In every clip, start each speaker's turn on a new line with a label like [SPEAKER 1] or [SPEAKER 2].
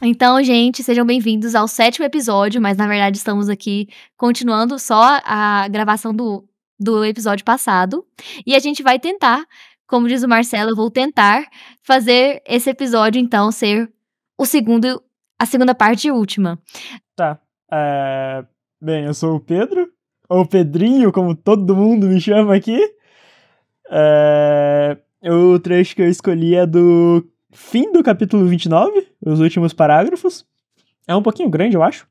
[SPEAKER 1] Então, gente, sejam bem-vindos ao 7º episódio, mas na verdade estamos aqui continuando só a gravação do episódio passado. E a gente vai tentar, como diz o Marcelo, eu vou tentar fazer esse episódio, então, ser a segunda parte e última.
[SPEAKER 2] Tá. Bem, eu sou o Pedro, ou Pedrinho, como todo mundo me chama aqui. O trecho que eu escolhi é do fim do capítulo 29, os últimos parágrafos. É um pouquinho grande, eu acho.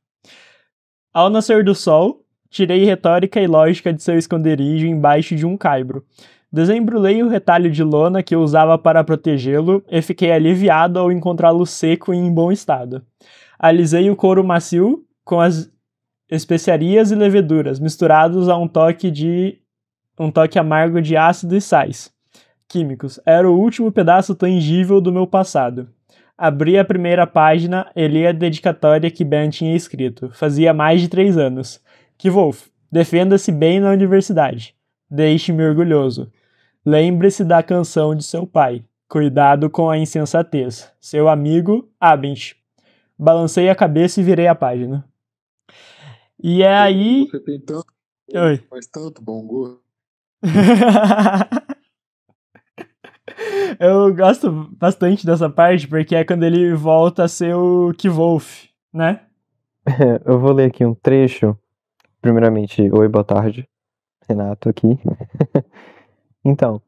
[SPEAKER 2] Ao nascer do sol, tirei retórica e lógica de seu esconderijo embaixo de um caibro. Desembrulhei o retalho de lona que eu usava para protegê-lo e fiquei aliviado ao encontrá-lo seco e em bom estado. Alisei o couro macio com as especiarias e leveduras, misturados a um toque amargo de ácido e sais químicos. Era o último pedaço tangível do meu passado. Abri a primeira página e li a dedicatória que Ben tinha escrito. Fazia mais de 3 anos. Que Wolf, defenda-se bem na universidade. Deixe-me orgulhoso. Lembre-se da canção de seu pai. Cuidado com a insensatez. Seu amigo, Abent. Balancei a cabeça e virei a página. E é aí...
[SPEAKER 3] Você tem tanto...
[SPEAKER 2] Oi.
[SPEAKER 3] Faz tanto bom gosto.
[SPEAKER 2] Eu gosto bastante dessa parte, porque é quando ele volta a ser o Kvolf, né?
[SPEAKER 4] Eu vou ler aqui um trecho. Primeiramente, oi, boa tarde. Renato aqui. Então,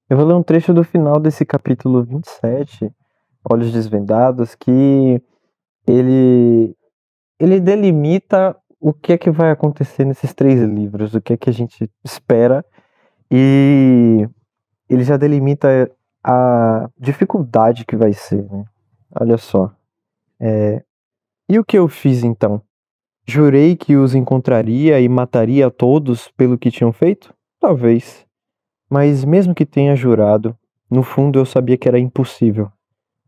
[SPEAKER 4] eu vou ler um trecho do final desse capítulo 27, Olhos Desvendados, que ele delimita o que é que vai acontecer nesses 3 livros, o que é que a gente espera, e ele já delimita a dificuldade que vai ser, né? Olha só. E o que eu fiz então? Jurei que os encontraria e mataria a todos pelo que tinham feito? Talvez. Mas mesmo que tenha jurado, no fundo eu sabia que era impossível.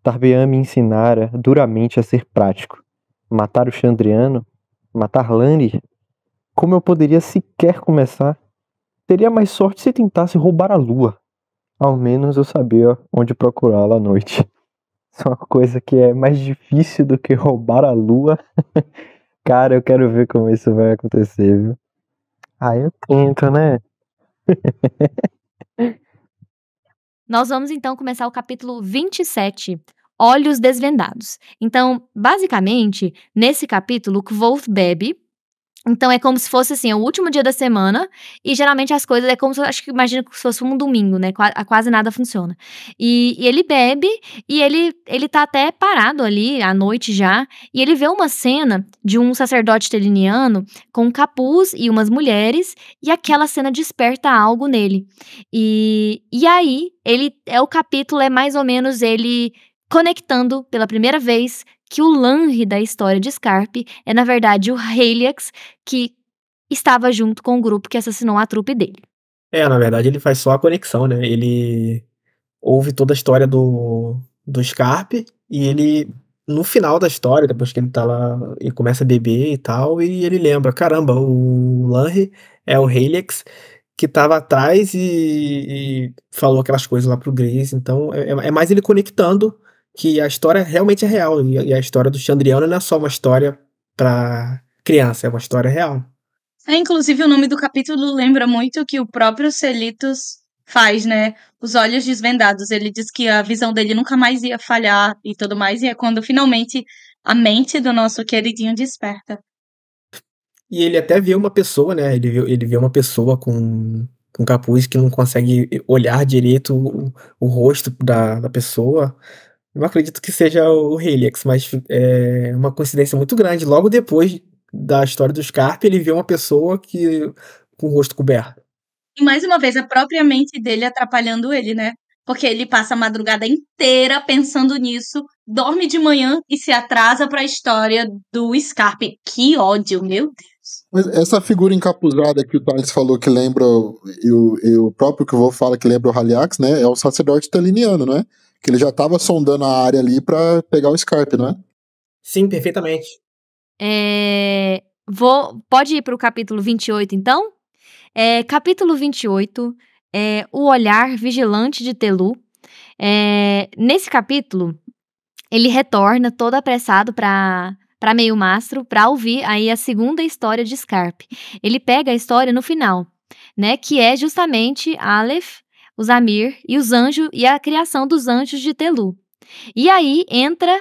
[SPEAKER 4] Tarbean me ensinara duramente a ser prático. Matar o Chandriano? Matar Lanri? Como eu poderia sequer começar? Teria mais sorte se tentasse roubar a lua. Ao menos eu sabia onde procurá-la à noite. Isso é uma coisa que é mais difícil do que roubar a lua. Cara, eu quero ver como isso vai acontecer, viu? Eu tento, né?
[SPEAKER 1] Nós vamos então começar o capítulo 27, Olhos Desvendados. Então, basicamente, nesse capítulo, o Kvolf bebe. Então, é como se fosse, assim, o último dia da semana, e geralmente as coisas é como se, acho que imagina que se fosse um domingo, né, quase nada funciona. E ele bebe, e ele tá até parado ali, à noite já, e ele vê uma cena de um sacerdote teliniano com um capuz e umas mulheres, e aquela cena desperta algo nele. E aí, o capítulo é mais ou menos ele conectando pela primeira vez que o Lanri da história de Scarpe é, na verdade, o Haliax, que estava junto com o grupo que assassinou a trupe dele.
[SPEAKER 5] Na verdade, ele faz só a conexão, né? Ele ouve toda a história do Scarpe e ele, no final da história, depois que ele tá lá e começa a beber e tal, e ele lembra, caramba, o Lanri é o Haliax que tava atrás e falou aquelas coisas lá pro Grace. Então, é mais ele conectando que a história realmente é real, e a história do Chandriano não é só uma história pra criança, é uma história real.
[SPEAKER 6] Inclusive o nome do capítulo lembra muito o que o próprio Celitos faz, né? Os Olhos Desvendados. Ele diz que a visão dele nunca mais ia falhar e tudo mais, e é quando finalmente a mente do nosso queridinho desperta.
[SPEAKER 5] E ele até vê uma pessoa, né? Ele vê uma pessoa com capuz que não consegue olhar direito o rosto da pessoa. Não acredito que seja o Haliax, mas é uma coincidência muito grande. Logo depois da história do Scarpe, ele vê uma pessoa com o rosto coberto.
[SPEAKER 6] E mais uma vez, a própria mente dele atrapalhando ele, né? Porque ele passa a madrugada inteira pensando nisso, dorme de manhã e se atrasa pra história do Scarpe. Que ódio, meu Deus.
[SPEAKER 3] Mas essa figura encapuzada que o Thales falou que lembra, e o próprio que eu vou falar que lembra o Haliax, né? É o sacerdote teliniano, não é? Que ele já tava sondando a área ali pra pegar o Scarpe, não é?
[SPEAKER 5] Sim, perfeitamente.
[SPEAKER 1] Pode ir para o capítulo 28, então? Capítulo 28, o olhar vigilante de Telu. Nesse capítulo, ele retorna todo apressado para Meio Mastro para ouvir aí a segunda história de Scarpe. Ele pega a história no final, né, que é justamente Aleph, os Amir e os anjos e a criação dos anjos de Telu. E aí entra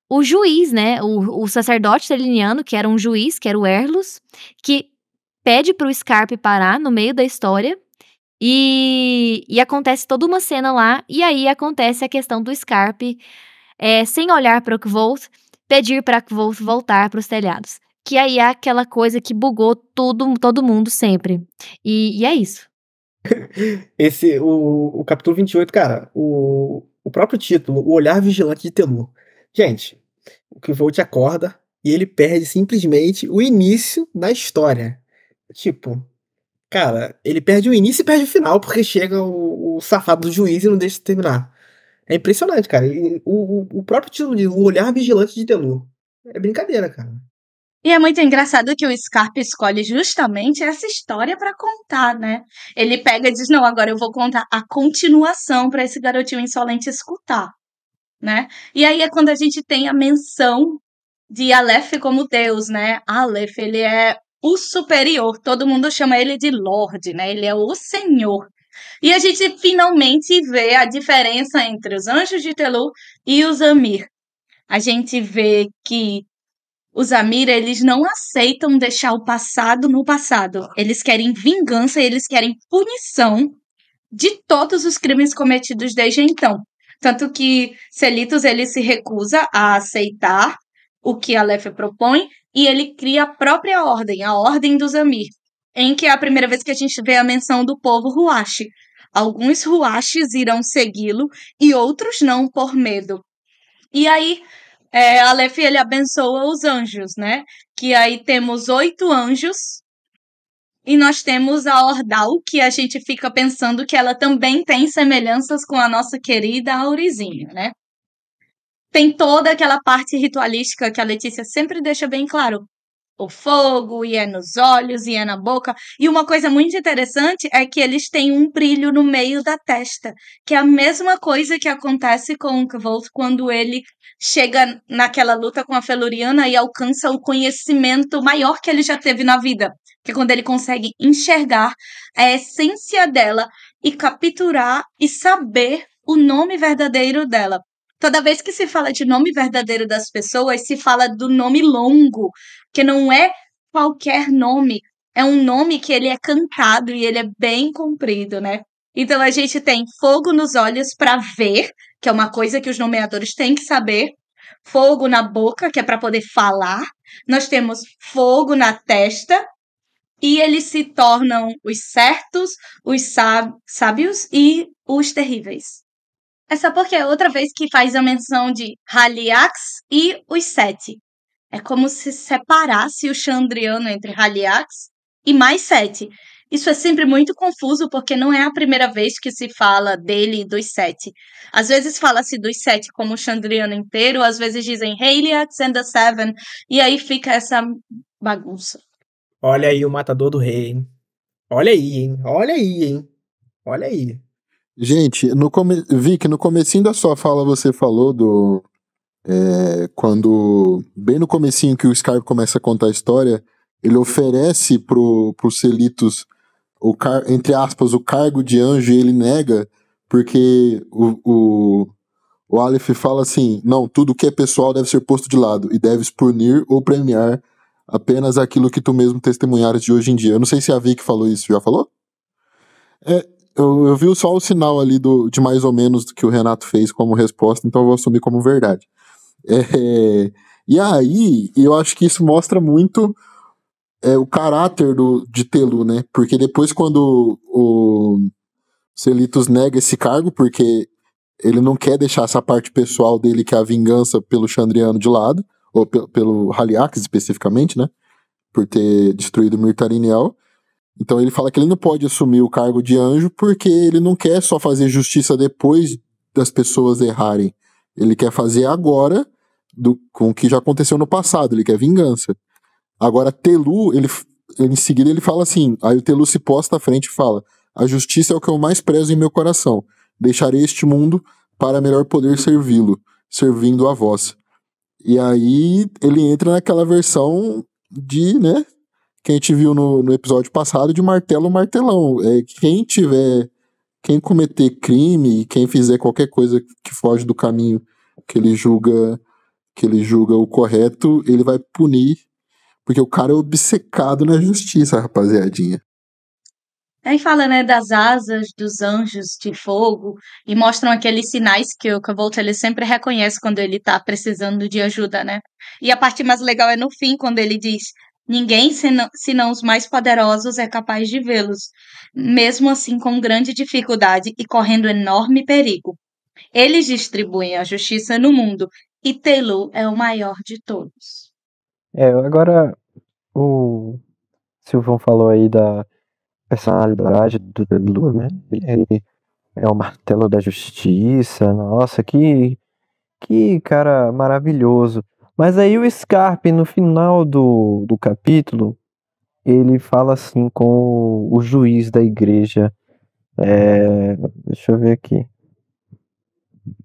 [SPEAKER 1] o juiz, né, o sacerdote seliniano, que era um juiz, que era o Erlos, que pede para o Scarpe parar no meio da história e acontece toda uma cena lá, e aí acontece a questão do Scarpe, sem olhar para o Kvoth, pedir para Kvoth voltar para os telhados. Que aí é aquela coisa que bugou todo mundo sempre. E é isso.
[SPEAKER 5] O capítulo 28, cara, o próprio título, O Olhar Vigilante de Telu. Gente, o Kvoth acorda e ele perde simplesmente o início da história. Tipo, cara, ele perde o início e perde o final, porque chega o safado do juiz e não deixa de terminar. É impressionante, cara. E o próprio título de O Olhar Vigilante de Telu. É brincadeira, cara.
[SPEAKER 6] E é muito engraçado que o Scarpe escolhe justamente essa história pra contar, né? Ele pega e diz: não, agora eu vou contar a continuação pra esse garotinho insolente escutar, né? E aí é quando a gente tem a menção de Aleph como Deus, né? Aleph, ele é o superior, todo mundo chama ele de Lorde, né? Ele é o Senhor. E a gente finalmente vê a diferença entre os anjos de Telu e os Amir. A gente vê que os Amir, eles não aceitam deixar o passado no passado. Eles querem vingança, eles querem punição de todos os crimes cometidos desde então. Tanto que Selitos, ele se recusa a aceitar o que Aleph propõe e ele cria a própria ordem, a Ordem dos Amir, em que é a primeira vez que a gente vê a menção do povo Huashi. Alguns Huashis irão segui-lo e outros não, por medo. E aí, Aleph, ele abençoa os anjos, né? Que aí temos 8 anjos e nós temos a Ordal, que a gente fica pensando que ela também tem semelhanças com a nossa querida Aurizinha, né? Tem toda aquela parte ritualística que a Letícia sempre deixa bem claro. O fogo, e é nos olhos, e é na boca. E uma coisa muito interessante é que eles têm um brilho no meio da testa, que é a mesma coisa que acontece com o Kvoth quando ele chega naquela luta com a Feluriana e alcança o conhecimento maior que ele já teve na vida, que é quando ele consegue enxergar a essência dela e capturar e saber o nome verdadeiro dela. Toda vez que se fala de nome verdadeiro das pessoas, se fala do nome longo, que não é qualquer nome, é um nome que ele é cantado e ele é bem comprido, né? Então a gente tem fogo nos olhos para ver, que é uma coisa que os nomeadores têm que saber, fogo na boca, que é para poder falar, nós temos fogo na testa, e eles se tornam os certos, os sábios e os terríveis. Essa porque é outra vez que faz a menção de Haliax e os 7. É como se separasse o Chandriano entre Haliax e mais 7. Isso é sempre muito confuso, porque não é a primeira vez que se fala dele e dos 7. Às vezes fala-se dos 7 como o Chandriano inteiro, às vezes dizem Haliax and the 7, e aí fica essa bagunça.
[SPEAKER 5] Olha aí o matador do rei, hein? Olha aí, hein? Olha aí, hein? Olha aí.
[SPEAKER 3] Gente, Vic, no comecinho da sua fala você falou do... quando... Bem no comecinho que o Scarpe começa a contar a história, ele oferece pro Selitos, entre aspas, o cargo de anjo, e ele nega, porque o Aleph fala assim, não, tudo que é pessoal deve ser posto de lado, e deves punir ou premiar apenas aquilo que tu mesmo testemunhares de hoje em dia. Eu não sei se a Vic falou isso, já falou? Eu vi só o sinal ali de mais ou menos do que o Renato fez como resposta, então eu vou assumir como verdade. E aí, eu acho que isso mostra muito o caráter de Telu, né? Porque depois, quando o Selitos nega esse cargo, porque ele não quer deixar essa parte pessoal dele, que é a vingança pelo Chandriano, de lado, ou pelo Haliax especificamente, né? Por ter destruído Mirtariniel. Então ele fala que ele não pode assumir o cargo de anjo porque ele não quer só fazer justiça depois das pessoas errarem. Ele quer fazer agora com o que já aconteceu no passado, ele quer vingança. Agora, Telu, em seguida ele fala assim, aí o Telu se posta à frente e fala: a justiça é o que eu mais prezo em meu coração. Deixarei este mundo para melhor poder servi-lo, servindo a vós. E aí ele entra naquela versão de, né, que a gente viu no episódio passado, de martelo, martelão. Quem cometer crime, quem fizer qualquer coisa que foge do caminho que ele julga o correto, ele vai punir, porque o cara é obcecado na justiça, rapaziadinha.
[SPEAKER 6] Aí fala, né, das asas dos anjos de fogo e mostram aqueles sinais que o Kavolt ele sempre reconhece quando ele tá precisando de ajuda, né? E a parte mais legal é no fim, quando ele diz: ninguém senão os mais poderosos é capaz de vê-los, mesmo assim com grande dificuldade e correndo enorme perigo. Eles distribuem a justiça no mundo e Telu é o maior de todos.
[SPEAKER 4] Agora o Silvão falou aí da personalidade do Telu, né? Ele é o martelo da justiça, nossa, que cara maravilhoso. Mas aí o Scarpe, no final do capítulo, ele fala assim com o juiz da igreja. Deixa eu ver aqui.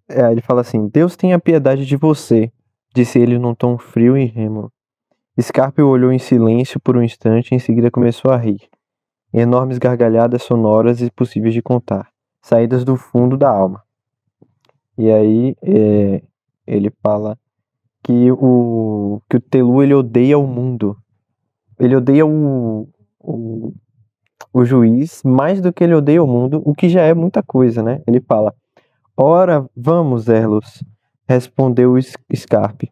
[SPEAKER 4] Ele fala assim: Deus tenha piedade de você, disse ele num tom frio e remo. Scarpe olhou em silêncio por um instante e em seguida começou a rir. Enormes gargalhadas sonoras e impossíveis de contar, saídas do fundo da alma. E aí ele fala que o Telu ele odeia o mundo. Ele odeia o juiz mais do que ele odeia o mundo, o que já é muita coisa, né? Ele fala: ora, vamos, Erlos, respondeu Scarpe,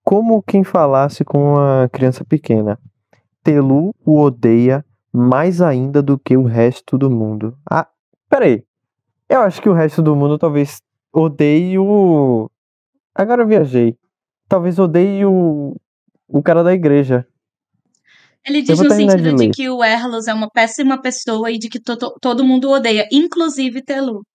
[SPEAKER 4] como quem falasse com uma criança pequena. Telu o odeia mais ainda do que o resto do mundo. Ah, peraí. Eu acho que o resto do mundo talvez odeie o... Agora eu viajei. Talvez odeie o cara da igreja.
[SPEAKER 6] Ele
[SPEAKER 4] Eu
[SPEAKER 6] diz
[SPEAKER 4] vou
[SPEAKER 6] no
[SPEAKER 4] terminar de
[SPEAKER 6] sentido de
[SPEAKER 4] ler.
[SPEAKER 6] que o Erlos é uma péssima pessoa e de que todo mundo o odeia, inclusive Telu.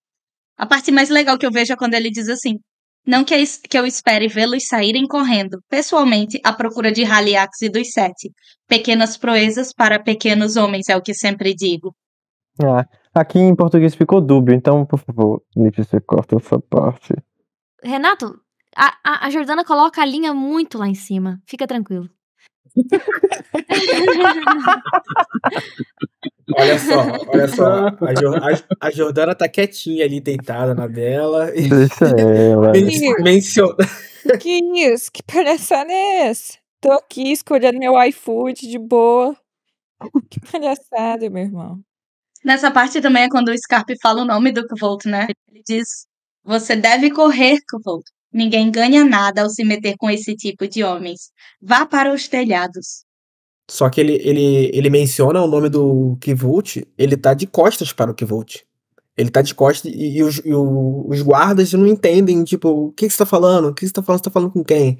[SPEAKER 6] A parte mais legal que eu vejo é quando ele diz assim: não que eu espere vê-los saírem correndo, pessoalmente, à procura de Haliax e dos Sete. Pequenas proezas para pequenos homens, é o que sempre digo.
[SPEAKER 4] Aqui em português ficou dúbio, então, por favor, Lipe, você corta essa parte.
[SPEAKER 1] Renato, a Jordana coloca a linha muito lá em cima. Fica tranquilo.
[SPEAKER 5] Olha só. A Jordana tá quietinha ali, deitada na dela. E
[SPEAKER 4] Deixa ela.
[SPEAKER 5] menciona.
[SPEAKER 7] Que isso? Que palhaçada é essa? Tô aqui escolhendo meu iFood de boa. Que palhaçada, meu irmão.
[SPEAKER 6] Nessa parte também é quando o Scarpe fala o nome do Kvolt, né? Ele diz: você deve correr, Kvolt. Ninguém ganha nada ao se meter com esse tipo de homens. Vá para os telhados.
[SPEAKER 5] Só que ele menciona o nome do Kvolt, ele tá de costas para o Kvolt. Ele tá de costas e os guardas não entendem, tipo, o que você tá falando? O que você tá falando? Você tá falando com quem?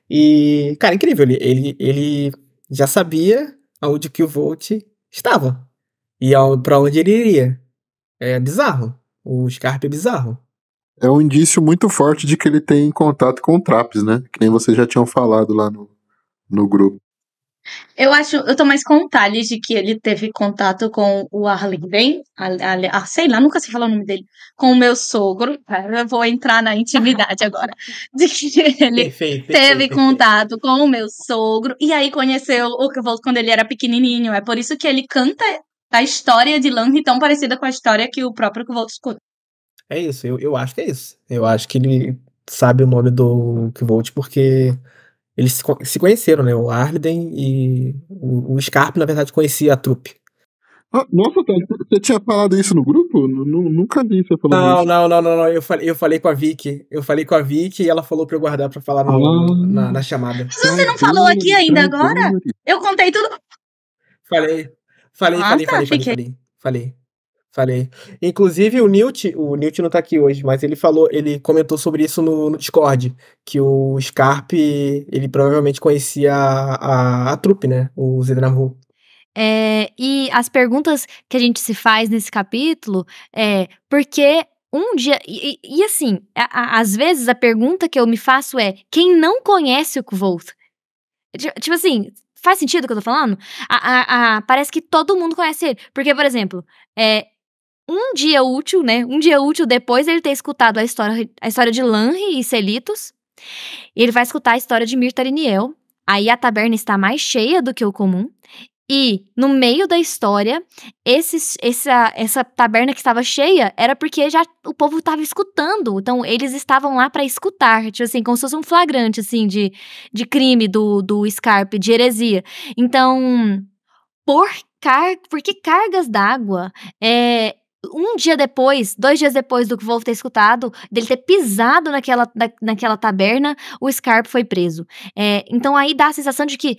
[SPEAKER 5] E, cara, incrível, ele já sabia aonde que o Volt estava e pra onde ele iria. É bizarro. O Scarpe é bizarro.
[SPEAKER 3] É um indício muito forte de que ele tem contato com o Traps, né? Que nem vocês já tinham falado lá no grupo.
[SPEAKER 6] Eu tô mais com o Thales de que ele teve contato com o Arlinden, sei lá, nunca sei falar o nome dele, com o meu sogro. Eu vou entrar na intimidade agora. De que ele teve contato com o meu sogro e aí conheceu o Kvolt quando ele era pequenininho. É por isso que ele canta a história de Lanri tão parecida com a história que o próprio Kvolt escuta.
[SPEAKER 5] É isso, eu acho que é isso. Eu acho que ele sabe o nome do Kvolt porque eles se conheceram, né? O Arliden e o Scarpe, na verdade, conhecia a trupe.
[SPEAKER 3] Nossa, você tinha falado isso no grupo? Nunca vi você falando isso.
[SPEAKER 5] Não. Eu falei com a Vicky. Eu falei com a Vicky e ela falou pra eu guardar pra falar na chamada.
[SPEAKER 6] Mas você não falou aqui ainda agora? Eu contei tudo.
[SPEAKER 5] Falei. Inclusive o Newt não tá aqui hoje, mas ele comentou sobre isso no Discord, que o Scarpe, ele provavelmente conhecia a trupe, né? O Zedramhu.
[SPEAKER 1] E as perguntas que a gente se faz nesse capítulo é: por que um dia... E assim, às vezes a pergunta que eu me faço é, quem não conhece o Kvoth? Tipo assim, faz sentido o que eu tô falando? Parece que todo mundo conhece ele. Porque, por exemplo, um dia útil, né? Um dia útil depois ele ter escutado a história de Lanri e Selitos, ele vai escutar a história de Mirta e Niel. Aí a taberna está mais cheia do que o comum. E, no meio da história, essa taberna que estava cheia era porque já o povo estava escutando. Então, eles estavam lá para escutar. Tipo assim, como se fosse um flagrante, assim, de crime do Scarpe, de heresia. Então, por que cargas d'água? Um dia depois, 2 dias depois do Kvoth ter escutado, dele ter pisado naquela taberna, o Scarpe foi preso. Então, aí dá a sensação de que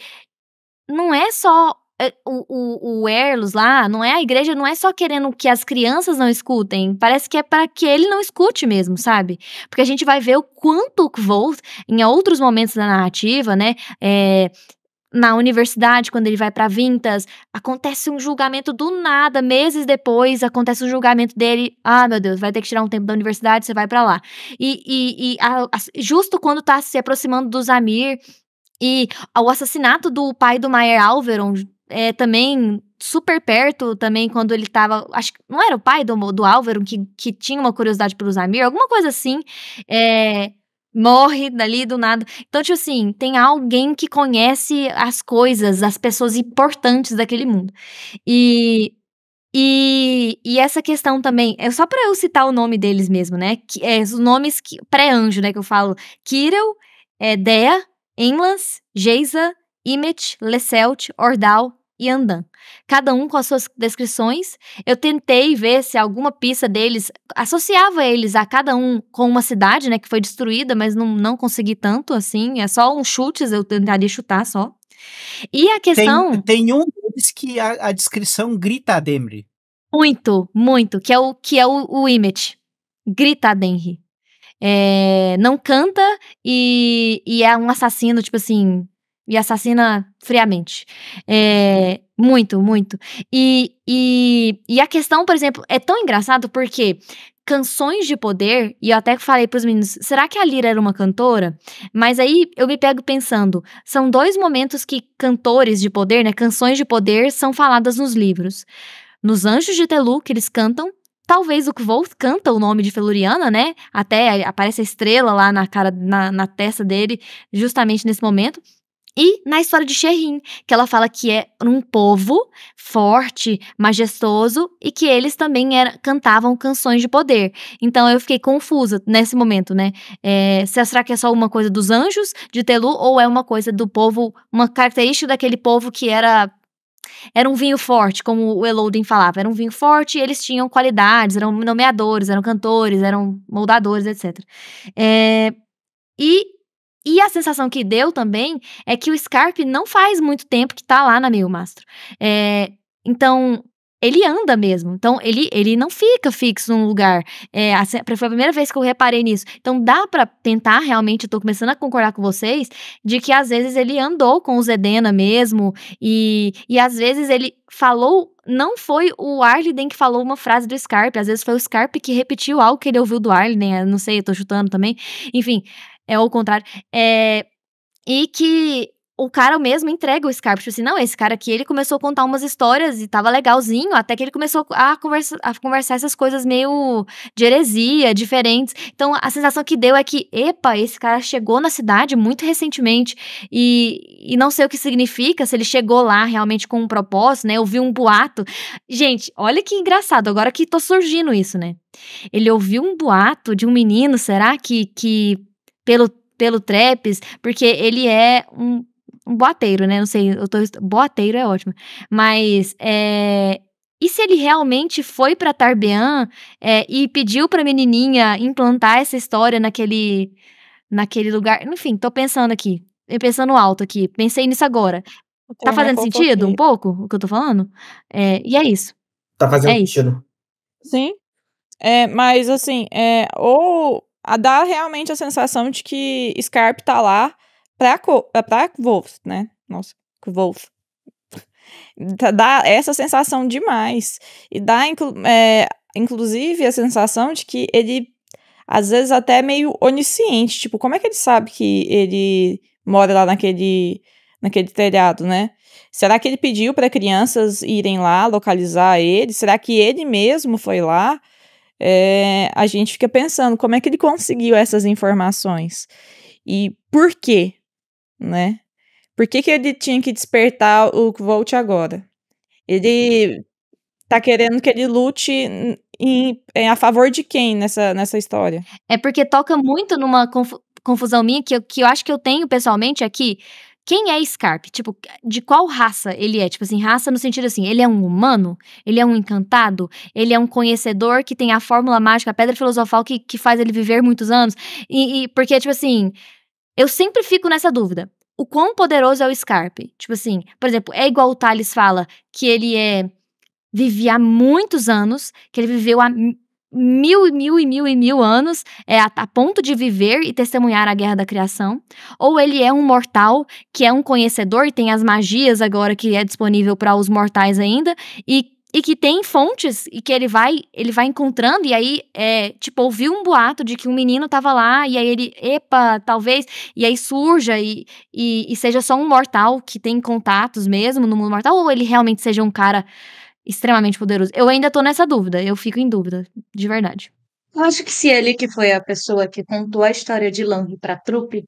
[SPEAKER 1] não é só o Erlos lá, não é a igreja, não é só querendo que as crianças não escutem, parece que é para que ele não escute mesmo, sabe? Porque a gente vai ver o quanto o Kvoth, em outros momentos da narrativa, né, na universidade, quando ele vai pra Vintas, acontece um julgamento do nada, meses depois, acontece um julgamento dele, meu Deus, vai ter que tirar um tempo da universidade, você vai pra lá. Justo quando tá se aproximando do Zamir, e o assassinato do pai do Maier Alveron, também super perto, também quando ele tava, acho que não era o pai do Alveron que tinha uma curiosidade pelo Zamir, alguma coisa assim, morre dali do nada. Então, tipo assim, tem alguém que conhece as coisas, as pessoas importantes daquele mundo. E essa questão também, é só pra eu citar o nome deles mesmo, né? Os nomes pré-anjo, né? Que eu falo: Kirel, Dea, Enlans, Geisa, Imet, Leselt, Ordal e Andan. Cada um com as suas descrições. Eu tentei ver se alguma pista deles associava eles a cada um com uma cidade, né, que foi destruída, mas não consegui tanto, assim. É só uns chutes, eu tentaria chutar só. E a questão...
[SPEAKER 8] Tem um deles que a descrição grita a Demri.
[SPEAKER 1] Muito, muito, que é o Imet. Grita a Denri. Não canta e é um assassino, tipo assim, e assassina friamente. Muito, muito. E a questão, por exemplo, é tão engraçado porque canções de poder, e eu até falei pros meninos, será que a Lyra era uma cantora? Mas aí eu me pego pensando, são 2 momentos que cantores de poder, né, canções de poder são faladas nos livros. Nos Anjos de Telu, que eles cantam. Talvez o Kvoth canta o nome de Feluriana, né? Até aparece a estrela lá na testa dele, justamente nesse momento. E na história de Shireen, que ela fala que é um povo forte, majestoso, e que eles também cantavam canções de poder. Então eu fiquei confusa nesse momento, né? Será que é só uma coisa dos Anjos de Telu, ou é uma coisa do povo, uma característica daquele povo que era um vinho forte, como o Elodin falava. Era um vinho forte e eles tinham qualidades, eram nomeadores, eram cantores, eram moldadores, etc. E a sensação que deu também é que o Scarpe não faz muito tempo que tá lá na Meio-Mastro. Então, ele anda mesmo. Então, ele não fica fixo num lugar. Foi a primeira vez que eu reparei nisso. Então, dá pra tentar, realmente, eu tô começando a concordar com vocês, de que às vezes ele andou com o Zedena mesmo, e às vezes ele falou, não foi o Arliden que falou uma frase do Scarpe, às vezes foi o Scarpe que repetiu algo que ele ouviu do Arliden, não sei, eu tô chutando também. Enfim, ao contrário. E que o cara mesmo entrega o Scarpe, tipo assim, não, esse cara aqui, ele começou a contar umas histórias e tava legalzinho, até que ele começou a conversar essas coisas meio de heresia, diferentes. Então, a sensação que deu é que, esse cara chegou na cidade muito recentemente e não sei o que significa, se ele chegou lá realmente com um propósito, né, ouviu um boato. Gente, olha que engraçado, agora que tô surgindo isso, né. Ele ouviu um boato de um menino, será que pelo Trepes, porque ele é um boateiro, né? Não sei, boateiro é ótimo. Mas, e se ele realmente foi pra Tarbean e pediu pra menininha implantar essa história naquele lugar? Enfim, tô pensando aqui. Pensando alto aqui. Pensei nisso agora. Tá fazendo sentido um pouco o que eu tô falando? E é isso.
[SPEAKER 5] Tá fazendo sentido.
[SPEAKER 7] Sim. Mas, assim, dá realmente a sensação de que Scarpe tá lá pra Kvoth, né? Nossa, Kvoth. Dá essa sensação demais. E dá, inclusive, a sensação de que ele, às vezes, até é meio onisciente. Tipo, como é que ele sabe que ele mora lá naquele telhado, né? Será que ele pediu para crianças irem lá localizar ele? Será que ele mesmo foi lá? A gente fica pensando como é que ele conseguiu essas informações e por quê, né? Por que ele tinha que despertar o Kvolt agora? Ele tá querendo que ele lute a favor de quem nessa história?
[SPEAKER 1] É porque toca muito numa confusão minha que eu acho que eu tenho pessoalmente aqui. Quem é Scarpe? Tipo, de qual raça ele é? Tipo assim, raça no sentido assim, ele é um humano? Ele é um encantado? Ele é um conhecedor que tem a fórmula mágica, a pedra filosofal que faz ele viver muitos anos? Porque, tipo assim, eu sempre fico nessa dúvida. O quão poderoso é o Scarpe? Tipo assim, por exemplo, é igual o Thales fala, que ele vivia há muitos anos, que ele viveu há mil anos, a ponto de viver e testemunhar a guerra da criação, ou ele é um mortal que é um conhecedor e tem as magias agora que é disponível para os mortais ainda, e que tem fontes e que ele vai encontrando, e aí, tipo, ouviu um boato de que um menino tava lá, e aí ele, talvez, e aí surja e seja só um mortal que tem contatos mesmo no mundo mortal, ou ele realmente seja um cara extremamente poderoso. Eu ainda tô nessa dúvida, eu fico em dúvida, de verdade.
[SPEAKER 6] Eu acho que se ele que foi a pessoa que contou a história de Lang pra trupe,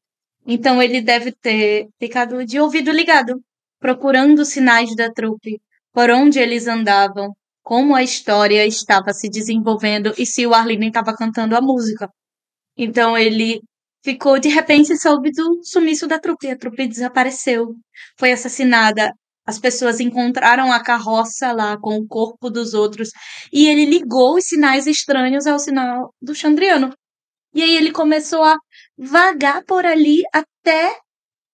[SPEAKER 6] então ele deve ter ficado de ouvido ligado, procurando sinais da trupe, por onde eles andavam, como a história estava se desenvolvendo e se o Arlene estava cantando a música. Então ele ficou, de repente, soube do sumiço da trupe. A trupe desapareceu, foi assassinada. As pessoas encontraram a carroça lá com o corpo dos outros. E ele ligou os sinais estranhos ao sinal do Chandriano. E aí ele começou a vagar por ali até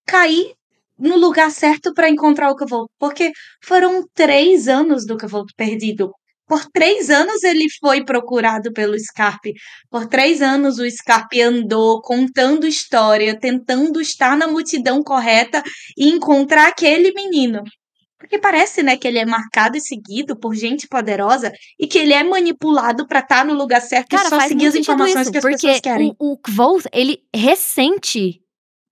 [SPEAKER 6] cair no lugar certo para encontrar o Kvolt. Porque foram 3 anos do Kvolt perdido. Por 3 anos ele foi procurado pelo Scarpe. Por 3 anos o Scarpe andou contando história, tentando estar na multidão correta e encontrar aquele menino. Porque parece, né, que ele é marcado e seguido por gente poderosa e que ele é manipulado pra estar no lugar certo
[SPEAKER 1] Cara,
[SPEAKER 6] e só
[SPEAKER 1] faz
[SPEAKER 6] seguir
[SPEAKER 1] muito
[SPEAKER 6] as
[SPEAKER 1] sentido
[SPEAKER 6] informações
[SPEAKER 1] isso,
[SPEAKER 6] que as
[SPEAKER 1] porque
[SPEAKER 6] pessoas querem.
[SPEAKER 1] o Kvolt, ele ressente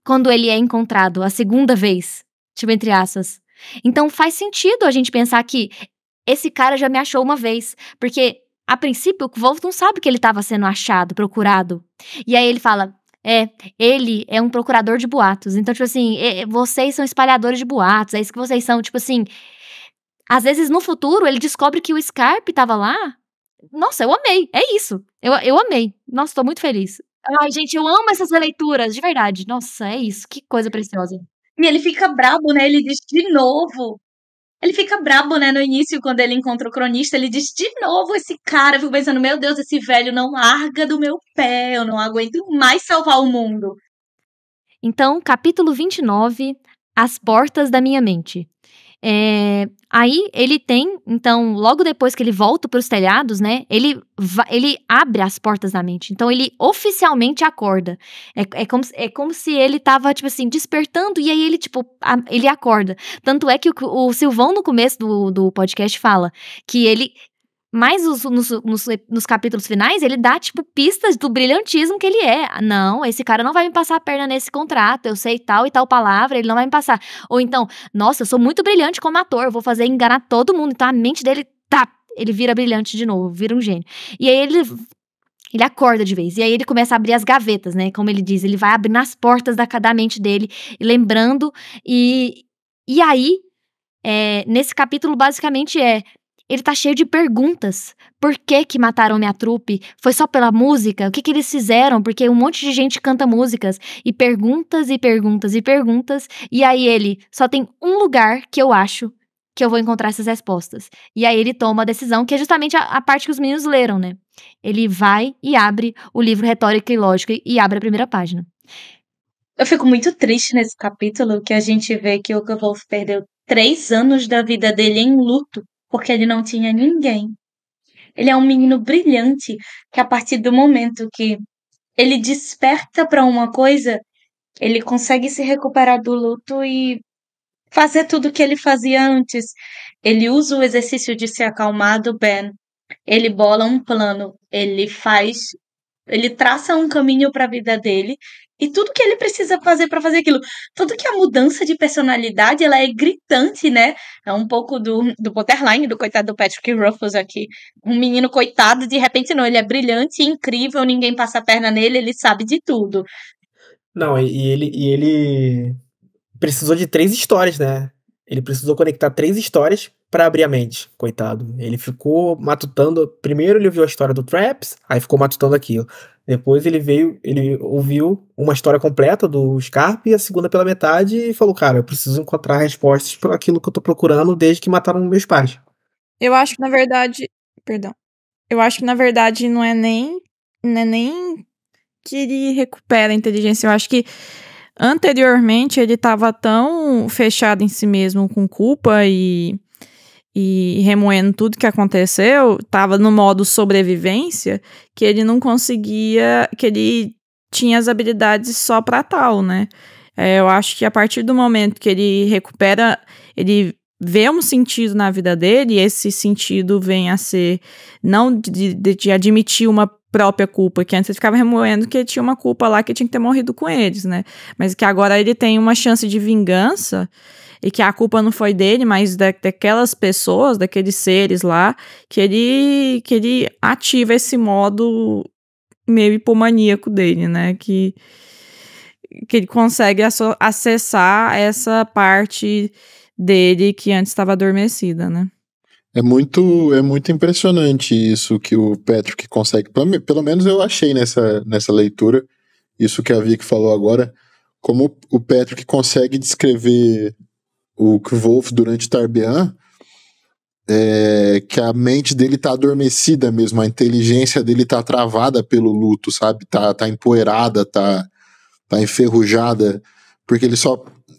[SPEAKER 1] quando ele é encontrado a segunda vez, tipo, entre aspas. Então faz sentido a gente pensar que esse cara já me achou uma vez, porque a princípio o Kvolt não sabe que ele estava sendo achado, procurado. E aí ele fala, ele é um procurador de boatos. Então, tipo assim, vocês são espalhadores de boatos, é isso que vocês são, tipo assim. Às vezes no futuro ele descobre que o Scarpe estava lá. Nossa, eu amei, é isso. Eu amei. Nossa, tô muito feliz. Ai, gente, eu amo essas releituras, de verdade. Nossa, é isso, que coisa preciosa.
[SPEAKER 6] E ele fica brabo, né? Ele diz de novo. Ele fica brabo, né? No início, quando ele encontra o cronista, ele diz de novo esse cara. Eu fico pensando, meu Deus, esse velho não larga do meu pé. Eu não aguento mais salvar o mundo.
[SPEAKER 1] Então, capítulo 29, As Portas da Minha Mente. Aí ele tem, então, logo depois que ele volta para os telhados, né, ele abre as portas da mente. Então ele oficialmente acorda. É como se ele tava, tipo assim, despertando e aí ele, tipo, ele acorda. Tanto é que o Silvão no começo do podcast fala que ele... Mas nos capítulos finais, ele dá, tipo, pistas do brilhantismo que ele é. Não, esse cara não vai me passar a perna nesse contrato, eu sei tal e tal palavra, ele não vai me passar. Ou então, nossa, eu sou muito brilhante como ator, eu vou fazer enganar todo mundo. Então a mente dele, ele vira brilhante de novo, vira um gênio. E aí ele acorda de vez. E aí ele começa a abrir as gavetas, né? Como ele diz, ele vai abrindo as portas da mente dele, lembrando. E aí, nesse capítulo, basicamente ele tá cheio de perguntas. Por que mataram minha trupe? Foi só pela música? O que eles fizeram? Porque um monte de gente canta músicas. E perguntas, e perguntas, e perguntas. E aí ele, só tem um lugar que eu acho que eu vou encontrar essas respostas. E aí ele toma a decisão, que é justamente a parte que os meninos leram, né? Ele vai e abre o livro Retórica e Lógica e abre a primeira página.
[SPEAKER 6] Eu fico muito triste nesse capítulo, que a gente vê que o Kvolt perdeu 3 anos da vida dele em luto, porque ele não tinha ninguém. Ele é um menino brilhante, que a partir do momento que ele desperta para uma coisa, ele consegue se recuperar do luto e fazer tudo o que ele fazia antes. Ele usa o exercício de se acalmar do Ben Ele bola um plano, ele traça um caminho para a vida dele e tudo que ele precisa fazer para fazer aquilo. Tanto que a mudança de personalidade, ela é gritante, né? É um pouco do Potterline, do coitado do Patrick Ruffles aqui. Um menino coitado, de repente não, ele é brilhante, incrível, ninguém passa a perna nele, ele sabe de tudo.
[SPEAKER 5] Não, ele precisou de 3 histórias, né? Ele precisou conectar 3 histórias pra abrir a mente, coitado. Ele ficou matutando. Primeiro ele ouviu a história do Traps, aí ficou matutando aquilo. Depois ele ouviu uma história completa do Scarpe e a segunda pela metade e falou: cara, eu preciso encontrar respostas para aquilo que eu tô procurando desde que mataram meus pais.
[SPEAKER 7] Eu acho que, na verdade. Perdão. Eu acho que, na verdade, não é nem que ele recupera a inteligência. Eu acho que anteriormente ele estava tão fechado em si mesmo com culpa e remoendo tudo que aconteceu, estava no modo sobrevivência, que ele não conseguia, que ele tinha as habilidades só para tal, né? Eu acho que a partir do momento que ele recupera, ele vê um sentido na vida dele, e esse sentido vem a ser não de admitir uma própria culpa, que antes ele ficava remoendo que ele tinha uma culpa lá que tinha que ter morrido com eles, né? Mas que agora ele tem uma chance de vingança e que a culpa não foi dele, mas daquelas pessoas, daqueles seres lá, que ele ativa esse modo meio hipomaníaco dele, né? Que ele consegue acessar essa parte dele que antes estava adormecida, né?
[SPEAKER 3] É muito impressionante isso que o Patrick consegue. Pelo menos eu achei nessa leitura, isso que a Vicky falou agora, como o Patrick consegue descrever o Kvolf durante Tarbean, que a mente dele tá adormecida mesmo, a inteligência dele tá travada pelo luto, sabe? Tá empoeirada, tá enferrujada, porque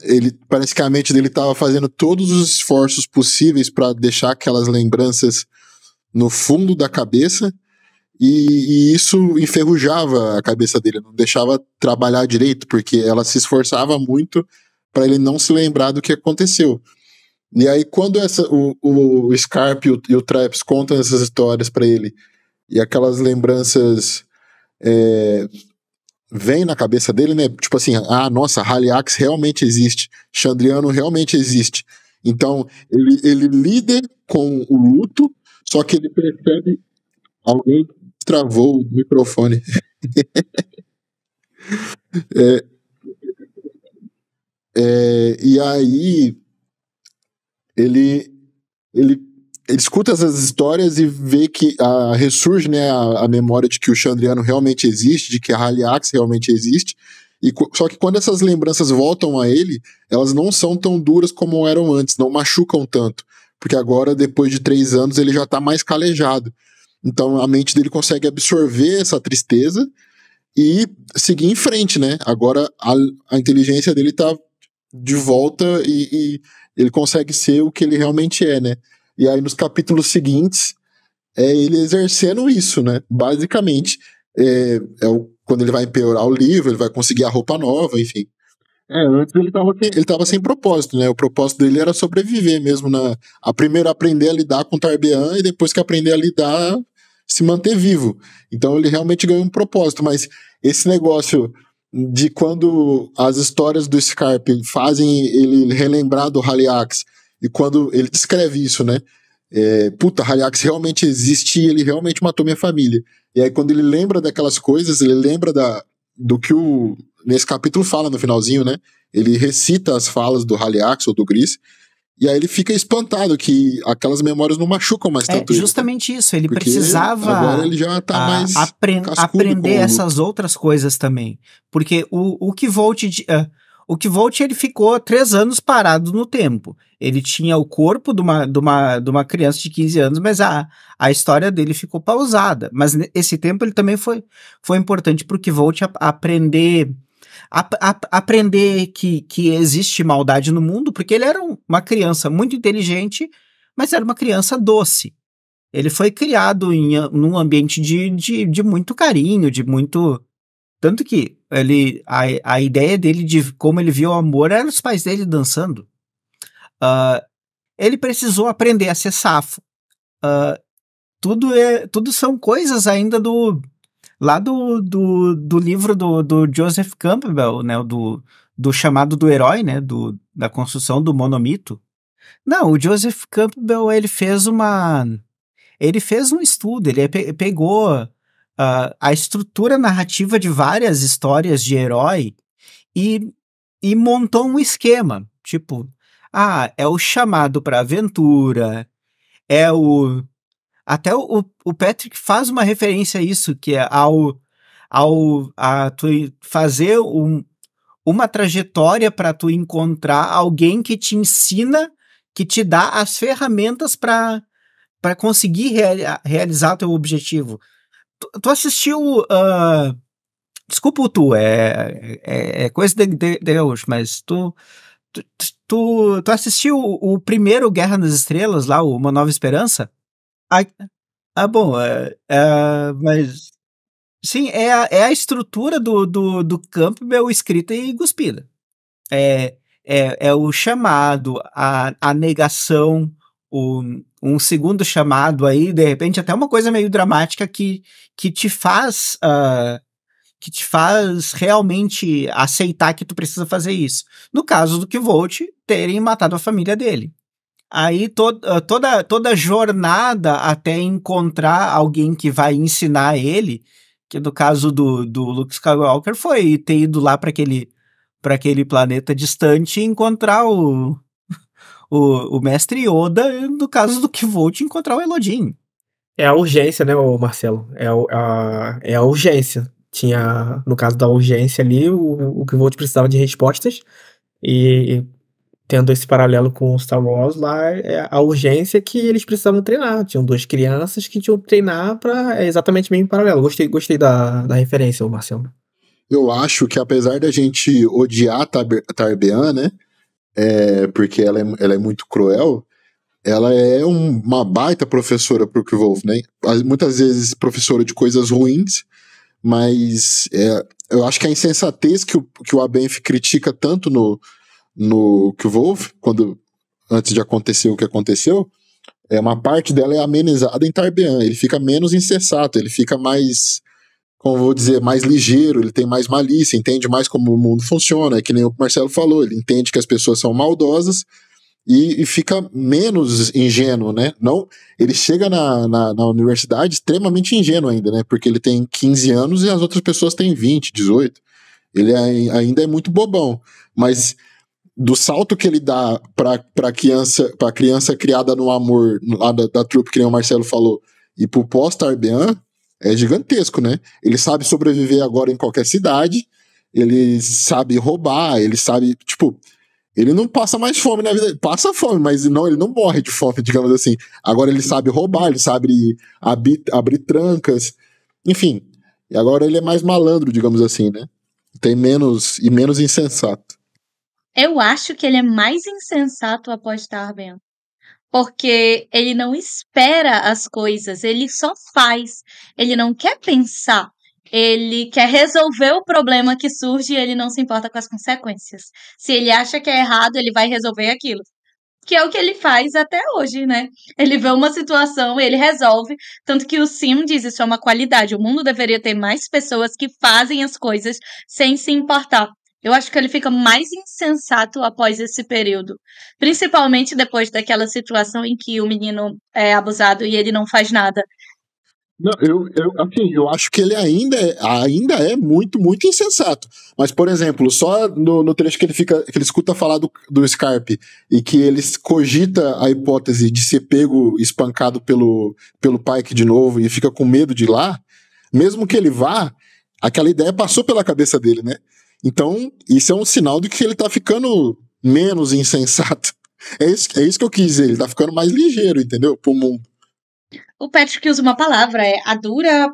[SPEAKER 3] ele parece que a mente dele estava fazendo todos os esforços possíveis para deixar aquelas lembranças no fundo da cabeça, e isso enferrujava a cabeça dele, não deixava trabalhar direito, porque ela se esforçava muito para ele não se lembrar do que aconteceu. E aí quando o Scarpe e o Traps contam essas histórias para ele, e aquelas lembranças vem na cabeça dele, né? Tipo assim, nossa, Haliax realmente existe, Chandriano realmente existe. Então, ele lida com o luto, só que ele percebe. Alguém travou o microfone. E aí, ele escuta essas histórias e vê que ressurge, né, a memória de que o Chandriano realmente existe, de que a Haliax realmente existe, só que quando essas lembranças voltam a ele, elas não são tão duras como eram antes, não machucam tanto, porque agora, depois de 3 anos, ele já tá mais calejado. Então a mente dele consegue absorver essa tristeza e seguir em frente, né? Agora a inteligência dele tá de volta e ele consegue ser o que ele realmente é, né? E aí nos capítulos seguintes ele exercendo isso, né? Basicamente, quando ele vai empeorar o livro, ele vai conseguir a roupa nova, enfim. Antes ele tava sem propósito, né? O propósito dele era sobreviver mesmo, primeiro aprender a lidar com Tarbean e depois que aprender a lidar, se manter vivo. Então ele realmente ganhou um propósito, mas esse negócio de quando as histórias do Scarpe fazem ele relembrar do Haliax, e quando ele descreve isso, né? Haliax realmente existe e ele realmente matou minha família. E aí quando ele lembra daquelas coisas, ele lembra do que nesse capítulo fala no finalzinho, né? Ele recita as falas do Haliax ou do Gris, e aí ele fica espantado que aquelas memórias não machucam mais tanto ele.
[SPEAKER 8] Justamente isso, ele
[SPEAKER 3] Porque
[SPEAKER 8] precisava
[SPEAKER 3] agora ele já tá mais
[SPEAKER 8] aprender essas outras coisas também. Porque o Kvolt ele ficou 3 anos parado no tempo. Ele tinha o corpo de uma criança de 15 anos, mas a história dele ficou pausada. Mas esse tempo ele também foi importante para o Kvolt aprender que existe maldade no mundo, porque ele era uma criança muito inteligente, mas era uma criança doce. Ele foi criado num ambiente de muito carinho, de muito... Tanto que a ideia dele de como ele viu o amor era os pais dele dançando. Ele precisou aprender a ser safo. tudo são coisas ainda lá do livro do Joseph Campbell, né? Do chamado do herói, né? Da construção do monomito. Não, o Joseph Campbell, ele fez um estudo, ele pegou a estrutura narrativa de várias histórias de herói e montou um esquema, tipo, é o chamado para aventura, até o Patrick faz uma referência a isso, que é a tu fazer uma trajetória para tu encontrar alguém que te ensina, que te dá as ferramentas para conseguir realizar teu objetivo. Tu assistiu... desculpa o é coisa de Deus, mas tu assistiu o primeiro Guerra nas Estrelas, lá, Uma Nova Esperança? Bom, mas... Sim, é a estrutura do Campbell escrita e cuspida. É o chamado, a negação, um segundo chamado aí, de repente, até uma coisa meio dramática que te faz realmente aceitar que tu precisa fazer isso. No caso do Kvolt, terem matado a família dele. Aí toda a jornada até encontrar alguém que vai ensinar ele, que no caso do Luke Skywalker foi ter ido lá para aquele planeta distante e encontrar o mestre Yoda, no caso do Kvolt, encontrar o Elodin.
[SPEAKER 5] É a urgência, né, Marcelo? É a urgência. Tinha, no caso da urgência ali, o Kvolt precisava de respostas, e tendo esse paralelo com o Star Wars, lá é a urgência que eles precisavam treinar. Tinham 2 crianças que tinham que treinar para exatamente o mesmo paralelo. Gostei da referência, Marcelo.
[SPEAKER 3] Eu acho que apesar da gente odiar a Tarbean, né, porque ela é muito cruel, ela é uma baita professora pro Kvolf, né, muitas vezes professora de coisas ruins, mas eu acho que a insensatez que o Abenf critica tanto no Kvolf, antes de acontecer o que aconteceu, uma parte dela é amenizada em Tarbean. Ele fica menos insensato, ele fica mais, como vou dizer, mais ligeiro, ele tem mais malícia, entende mais como o mundo funciona, é que nem o Marcelo falou, ele entende que as pessoas são maldosas e fica menos ingênuo, né? Não, ele chega na universidade extremamente ingênuo ainda, né? Porque ele tem 15 anos e as outras pessoas têm 20, 18. Ele ainda é muito bobão, mas do salto que ele dá pra criança criada no amor lá da trupe, que nem o Marcelo falou, e pro pós-Tarbean, é gigantesco, né? Ele sabe sobreviver agora em qualquer cidade, ele sabe roubar, ele sabe, tipo, ele não passa mais fome na vida, passa fome, mas não, ele não morre de fome, digamos assim. Agora ele sabe roubar, ele sabe abrir trancas, enfim, e agora ele é mais malandro, digamos assim, né? Tem menos insensato.
[SPEAKER 6] Eu acho que ele é mais insensato após Tarbean. Porque ele não espera as coisas, ele só faz. Ele não quer pensar. Ele quer resolver o problema que surge e ele não se importa com as consequências. Se ele acha que é errado, ele vai resolver aquilo. Que é o que ele faz até hoje, né? Ele vê uma situação, ele resolve. Tanto que o Sim diz, isso é uma qualidade. O mundo deveria ter mais pessoas que fazem as coisas sem se importar. Eu acho que ele fica mais insensato após esse período. Principalmente depois daquela situação em que o menino é abusado e ele não faz nada.
[SPEAKER 3] Não, eu acho que ele ainda é muito, muito insensato. Mas, por exemplo, só no trecho que ele escuta falar do Scarpe e que ele cogita a hipótese de ser pego, espancado pelo Pike de novo e fica com medo de ir lá, mesmo que ele vá, aquela ideia passou pela cabeça dele, né? Então, isso é um sinal de que ele tá ficando menos insensato. É isso que eu quis dizer, ele tá ficando mais ligeiro, entendeu? Pro mundo.
[SPEAKER 6] O Patrick usa uma palavra, a dura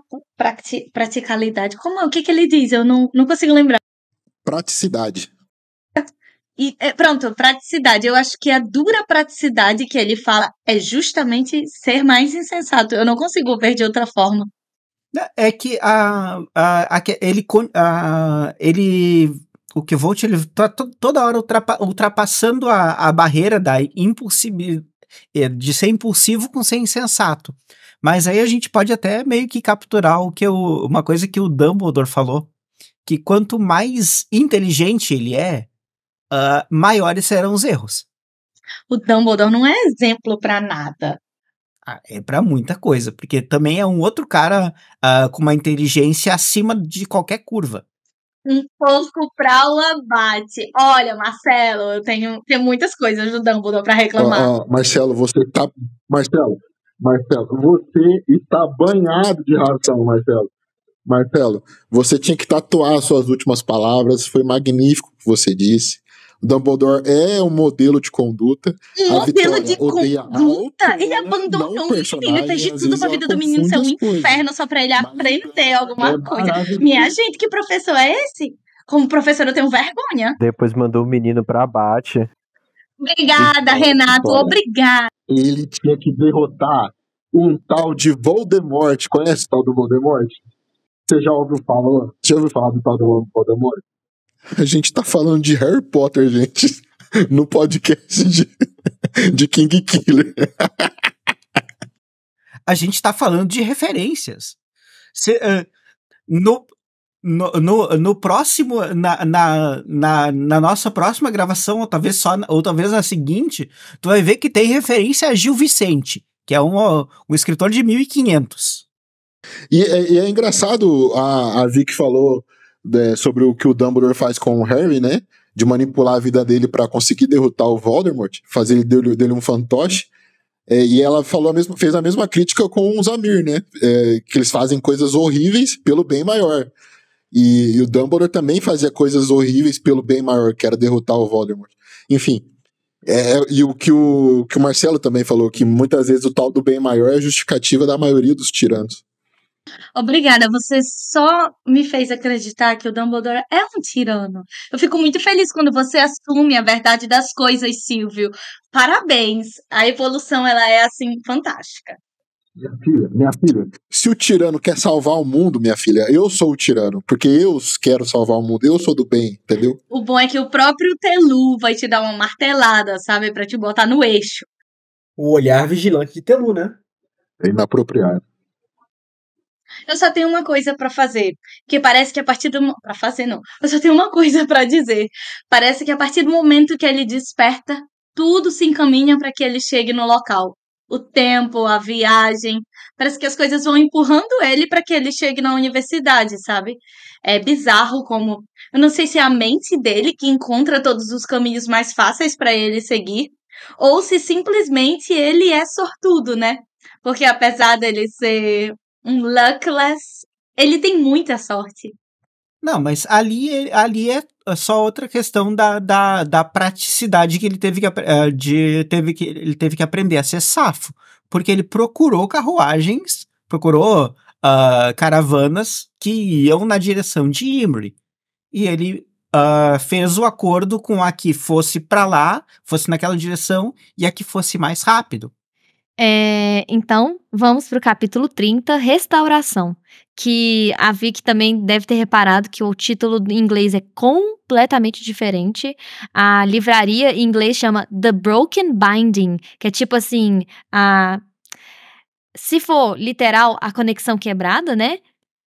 [SPEAKER 6] praticalidade. O que ele diz? Eu não consigo lembrar.
[SPEAKER 3] Praticidade.
[SPEAKER 6] E pronto, praticidade. Eu acho que a dura praticidade que ele fala é justamente ser mais insensato. Eu não consigo ver de outra forma.
[SPEAKER 8] É que o Kvolt, ele tá toda hora ultrapassando a barreira da de ser impulsivo com ser insensato. Mas aí a gente pode até meio que capturar uma coisa que o Dumbledore falou, que quanto mais inteligente ele é, maiores serão os erros.
[SPEAKER 6] O Dumbledore não é exemplo pra nada.
[SPEAKER 8] É pra muita coisa, porque também é um outro cara com uma inteligência acima de qualquer curva.
[SPEAKER 6] Um pouco pra o abate. Olha, Marcelo, eu tenho muitas coisas do Dumbledore pra reclamar.
[SPEAKER 3] Marcelo, você está banhado de razão, Marcelo, você tinha que tatuar as suas últimas palavras. Foi magnífico o que você disse. O Dumbledore é um modelo de conduta.
[SPEAKER 6] Um
[SPEAKER 3] A
[SPEAKER 6] modelo
[SPEAKER 3] Vitória
[SPEAKER 6] de
[SPEAKER 3] odeia a
[SPEAKER 6] conduta?
[SPEAKER 3] autora,
[SPEAKER 6] Ele
[SPEAKER 3] não
[SPEAKER 6] abandonou
[SPEAKER 3] o
[SPEAKER 6] o menino, ele fez de
[SPEAKER 3] personagem. Às
[SPEAKER 6] tudo
[SPEAKER 3] vezes
[SPEAKER 6] pra
[SPEAKER 3] ela
[SPEAKER 6] vida do menino ser um
[SPEAKER 3] confunde as coisas.
[SPEAKER 6] inferno só pra ele aprender alguma coisa.
[SPEAKER 3] maravilhoso.
[SPEAKER 6] Minha gente, que professor é esse? Como professor eu tenho vergonha.
[SPEAKER 4] Depois mandou o menino pra abate.
[SPEAKER 6] Obrigada, Renato,
[SPEAKER 3] Vitória.
[SPEAKER 6] obrigada.
[SPEAKER 3] Ele tinha que derrotar um tal de Voldemort. Conhece o tal do Voldemort? Você já ouviu falar? Já ouviu falar do tal do Voldemort? A gente tá falando de Harry Potter, gente. No podcast de King Killer.
[SPEAKER 8] A gente tá falando de referências. No próximo, na nossa próxima gravação, ou talvez na seguinte, tu vai ver que tem referência a Gil Vicente, que é um escritor de 1500.
[SPEAKER 3] E é engraçado, a Vicky falou sobre o que o Dumbledore faz com o Harry, né? De manipular a vida dele pra conseguir derrotar o Voldemort, fazer dele um fantoche. E ela fez a mesma crítica com o Zamir, né? Que eles fazem coisas horríveis pelo bem maior. E o Dumbledore também fazia coisas horríveis pelo bem maior, que era derrotar o Voldemort. Enfim, e o que o Marcelo também falou, que muitas vezes o tal do bem maior é a justificativa da maioria dos tiranos.
[SPEAKER 6] Obrigada, você só me fez acreditar que o Dumbledore é um tirano. Eu fico muito feliz quando você assume a verdade das coisas, Silvio. Parabéns, a evolução ela é assim fantástica.
[SPEAKER 3] Minha filha, se o tirano quer salvar o mundo, minha filha, eu sou o tirano, porque eu quero salvar o mundo, eu sou do bem, entendeu?
[SPEAKER 6] O bom é que o próprio Telu vai te dar uma martelada, sabe, pra te botar no eixo.
[SPEAKER 5] O olhar vigilante de Telu, né?
[SPEAKER 3] É inapropriado.
[SPEAKER 6] Eu só tenho uma coisa pra fazer, que parece que a partir do... Pra fazer, não. Eu só tenho uma coisa pra dizer. Parece que a partir do momento que ele desperta, tudo se encaminha pra que ele chegue no local. O tempo, a viagem, parece que as coisas vão empurrando ele pra que ele chegue na universidade, sabe? É bizarro como... Eu não sei se é a mente dele que encontra todos os caminhos mais fáceis pra ele seguir, ou se simplesmente ele é sortudo, né? Porque apesar dele ser um luckless, ele tem muita sorte.
[SPEAKER 8] Não, mas ali é só outra questão da praticidade que ele teve que aprender a ser safo. Porque ele procurou carruagens, procurou caravanas que iam na direção de Imri. E ele fez o acordo com a que fosse pra lá, fosse naquela direção, e a que fosse mais rápido.
[SPEAKER 1] Então, vamos para o capítulo 30, Restauração, que a Vicky também deve ter reparado que o título em inglês é completamente diferente. A livraria em inglês chama The Broken Binding, que é tipo assim, se for literal, a conexão quebrada, né?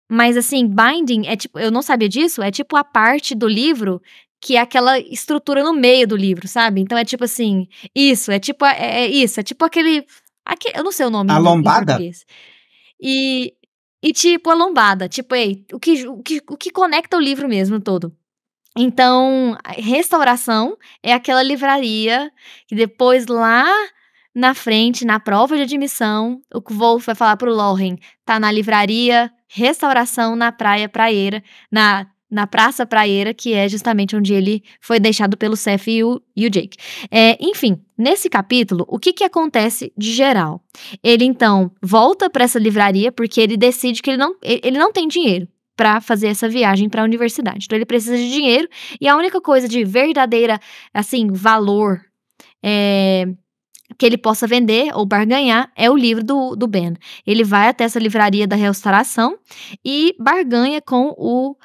[SPEAKER 1] Mas assim, binding é tipo, eu não sabia disso, é tipo a parte do livro que é aquela estrutura no meio do livro, sabe? Então é tipo assim, isso, é tipo aquele, eu não sei o nome
[SPEAKER 8] A
[SPEAKER 1] em
[SPEAKER 8] lombada?
[SPEAKER 1] português. E tipo a lombada, tipo, o que conecta o livro mesmo todo. Então, a Restauração é aquela livraria que depois lá na frente, na prova de admissão, o Wolf vai falar pro Lorren, tá na livraria Restauração na Praia Praieira, na Praça Praieira, que é justamente onde ele foi deixado pelo Seth e o Jake. Enfim, nesse capítulo, o que acontece de geral? Ele, então, volta para essa livraria porque ele decide que ele não tem dinheiro para fazer essa viagem para a universidade. Então, ele precisa de dinheiro e a única coisa de verdadeira, assim, valor que ele possa vender ou barganhar é o livro do Ben. Ele vai até essa livraria da Restauração e barganha com o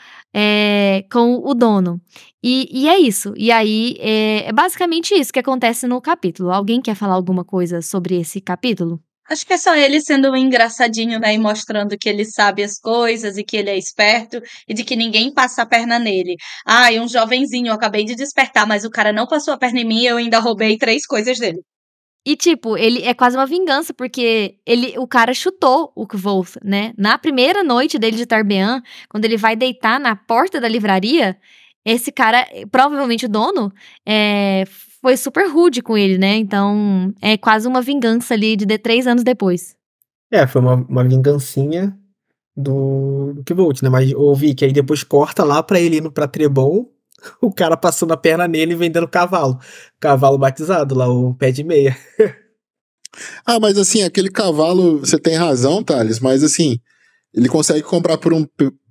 [SPEAKER 1] dono. E é isso. E aí, é basicamente isso que acontece no capítulo. Alguém quer falar alguma coisa sobre esse capítulo?
[SPEAKER 6] Acho que é só ele sendo um engraçadinho, né? E mostrando que ele sabe as coisas e que ele é esperto e de que ninguém passa a perna nele. Ah, e um jovenzinho, eu acabei de despertar, mas o cara não passou a perna em mim e eu ainda roubei 3 coisas dele.
[SPEAKER 1] E, tipo, ele é quase uma vingança, porque o cara chutou o Kvolf, né? Na primeira noite dele de Tarbean, quando ele vai deitar na porta da livraria, esse cara, provavelmente o dono, foi super rude com ele, né? Então, é quase uma vingança ali de 3 anos depois.
[SPEAKER 5] Foi uma vingancinha do Kvolt, né? Mas eu ouvi que aí depois corta lá pra ele indo pra Trebon, o cara passando a perna nele e vendendo cavalo. Cavalo batizado lá, o pé de meia.
[SPEAKER 3] Ah, mas assim, aquele cavalo, você tem razão, Thales, mas assim, ele consegue comprar por um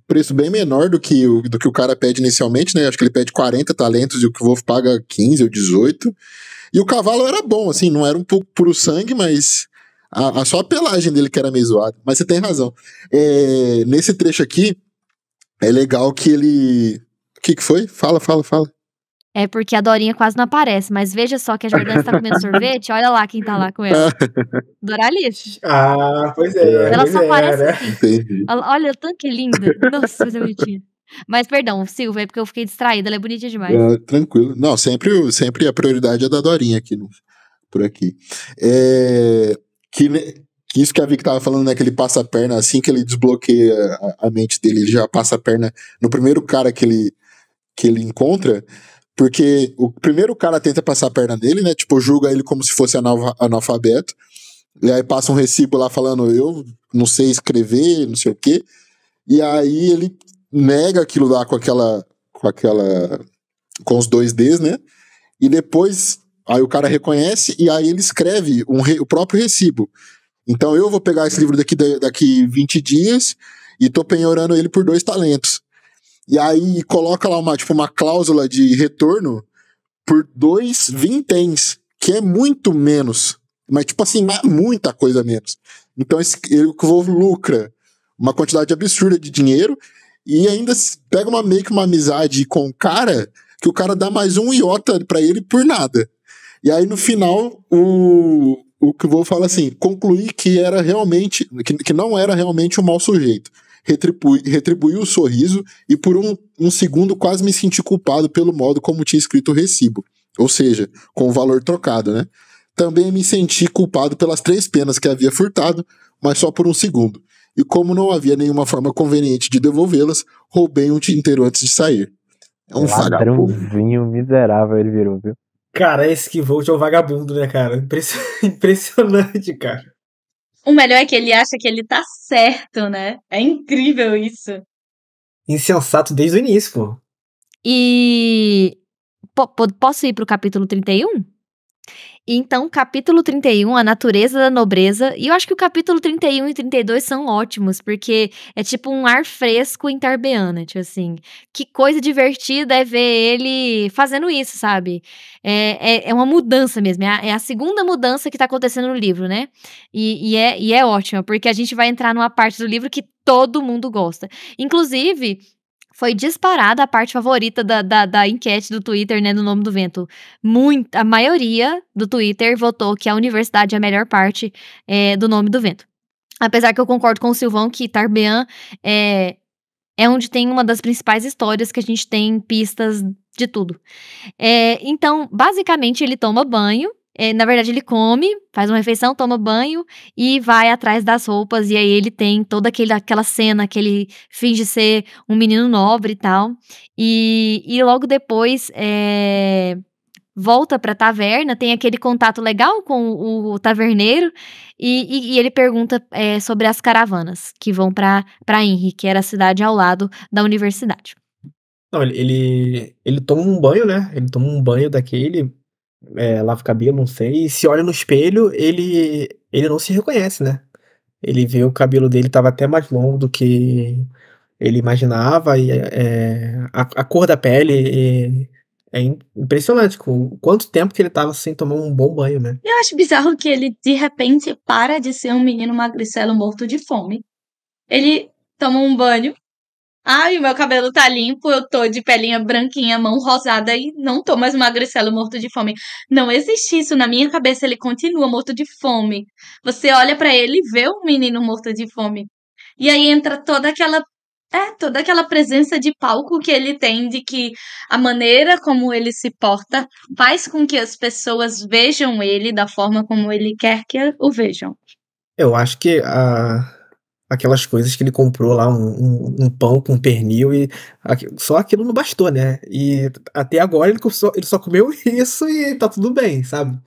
[SPEAKER 3] preço bem menor do que o cara pede inicialmente, né? Acho que ele pede 40 talentos e o Kvolf paga 15 ou 18. E o cavalo era bom, assim, não era um pouco puro sangue, mas só a pelagem dele que era meio zoada. Mas você tem razão. Nesse trecho aqui, é legal que ele... O que foi? Fala.
[SPEAKER 1] É porque a Dorinha quase não aparece, mas veja só que a Jordânia está comendo sorvete, olha lá quem tá lá com ela. Doralice.
[SPEAKER 5] Ah, pois é.
[SPEAKER 1] Ela
[SPEAKER 5] pois
[SPEAKER 1] só aparece
[SPEAKER 5] né?
[SPEAKER 1] assim.
[SPEAKER 3] Entendi.
[SPEAKER 1] Olha o tanto que é linda. Nossa, coisa bonitinha. Mas perdão, Silvia, é porque eu fiquei distraída, ela é bonitinha demais.
[SPEAKER 3] Tranquilo. Não, sempre a prioridade é da Dorinha aqui, por aqui. Que isso que a Vicky tava falando, né? Que ele passa a perna, assim que ele desbloqueia a mente dele, ele já passa a perna no primeiro cara que ele encontra, porque o primeiro cara tenta passar a perna nele, né? Tipo, julga ele como se fosse analfabeto, e aí passa um recibo lá falando, eu não sei escrever, não sei o quê, e aí ele nega aquilo lá com os 2 Ds, né? E depois, aí o cara reconhece e aí ele escreve o próprio recibo. Então eu vou pegar esse livro daqui 20 dias e tô penhorando ele por 2 talentos. E aí coloca lá uma cláusula de retorno por 2 vinténs, que é muito menos. Mas tipo assim, muita coisa menos. Então o Kvolf lucra uma quantidade absurda de dinheiro e ainda pega meio que uma amizade com o cara, que o cara dá mais um iota pra ele por nada. E aí no final o Kvolf fala assim, concluí que era realmente, que não era realmente um mau sujeito. Retribuiu o sorriso e por um segundo quase me senti culpado pelo modo como tinha escrito o recibo. Ou seja, com o valor trocado, né? Também me senti culpado pelas 3 penas que havia furtado, mas só por um segundo. E como não havia nenhuma forma conveniente de devolvê-las, roubei um tinteiro antes de sair. É um vagabundo.
[SPEAKER 4] Ladrãozinho miserável ele virou, viu?
[SPEAKER 5] Cara, esse Kvolt é um vagabundo, né, cara? Impressionante, cara.
[SPEAKER 6] O melhor é que ele acha que ele tá certo, né? É incrível isso.
[SPEAKER 5] Insensato desde o início, pô.
[SPEAKER 1] E posso ir pro capítulo 31? Então, capítulo 31, a natureza da nobreza. E eu acho que o capítulo 31 e 32 são ótimos, porque é tipo um ar fresco em Tarbeana, tipo assim. Que coisa divertida é ver ele fazendo isso, sabe? É uma mudança mesmo, é a segunda mudança que tá acontecendo no livro, né? E é ótima, porque a gente vai entrar numa parte do livro que todo mundo gosta. Inclusive, foi disparada a parte favorita da enquete do Twitter, né, no Nome do Vento. A maioria do Twitter votou que a universidade é a melhor parte do Nome do Vento. Apesar que eu concordo com o Silvão que Tarbean é onde tem uma das principais histórias que a gente tem pistas de tudo. Então, basicamente, ele toma banho. Na verdade, ele come, faz uma refeição, toma banho e vai atrás das roupas. E aí ele tem toda aquela cena que ele finge ser um menino nobre e tal. E logo depois volta pra taverna, tem aquele contato legal com o taverneiro. E ele pergunta sobre as caravanas que vão pra Inri, que era a cidade ao lado da universidade.
[SPEAKER 5] Não, ele toma um banho, né? Ele toma um banho daquele, lava o cabelo, não sei, e se olha no espelho, ele não se reconhece, né? Ele vê o cabelo dele tava até mais longo do que ele imaginava, e a cor da pele é impressionante, com quanto tempo que ele tava sem tomar um bom banho, né?
[SPEAKER 6] Eu acho bizarro que ele, de repente, para de ser um menino magricelo morto de fome. Ele toma um banho, Ai, o meu cabelo tá limpo, eu tô de pelinha branquinha, mão rosada e não tô mais magricelo morto de fome. Não existe isso na minha cabeça, ele continua morto de fome. Você olha pra ele e vê um menino morto de fome. E aí entra toda aquela presença de palco que ele tem, de que a maneira como ele se porta faz com que as pessoas vejam ele da forma como ele quer que o vejam.
[SPEAKER 5] Eu acho que aquelas coisas que ele comprou lá, um pão com pernil, e só aquilo não bastou, né? E até agora ele só comeu isso e tá tudo bem, sabe?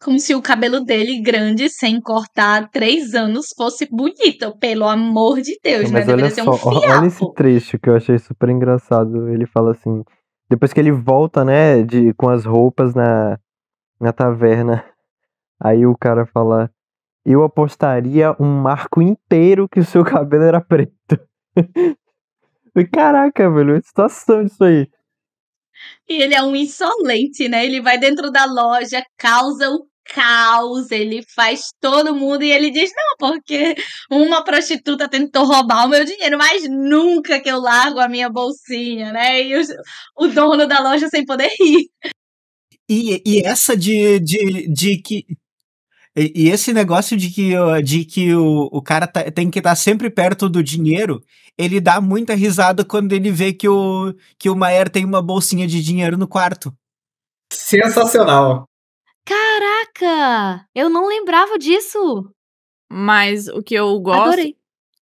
[SPEAKER 6] Como se o cabelo dele, grande, sem cortar há 3 anos, fosse bonito. Pelo amor de Deus, né?
[SPEAKER 4] Mas olha
[SPEAKER 6] Deveria ser um
[SPEAKER 4] só, olha esse
[SPEAKER 6] fiapo.
[SPEAKER 4] trecho que eu achei super engraçado. Ele fala assim, depois que ele volta, né, com as roupas na taverna, aí o cara fala, eu apostaria um marco inteiro que o seu cabelo era preto. E, caraca, velho, que situação disso aí.
[SPEAKER 6] E ele é um insolente, né? Ele vai dentro da loja, causa o caos, ele faz todo mundo e ele diz: não, porque uma prostituta tentou roubar o meu dinheiro, mas nunca que eu largo a minha bolsinha, né? E o dono da loja sem poder rir.
[SPEAKER 8] E essa de que. E esse negócio de que o cara tem que estar sempre perto do dinheiro, ele dá muita risada quando ele vê que o Maer tem uma bolsinha de dinheiro no quarto.
[SPEAKER 5] Sensacional.
[SPEAKER 1] Caraca! Eu não lembrava disso.
[SPEAKER 7] Mas o que eu gosto,
[SPEAKER 1] Adorei.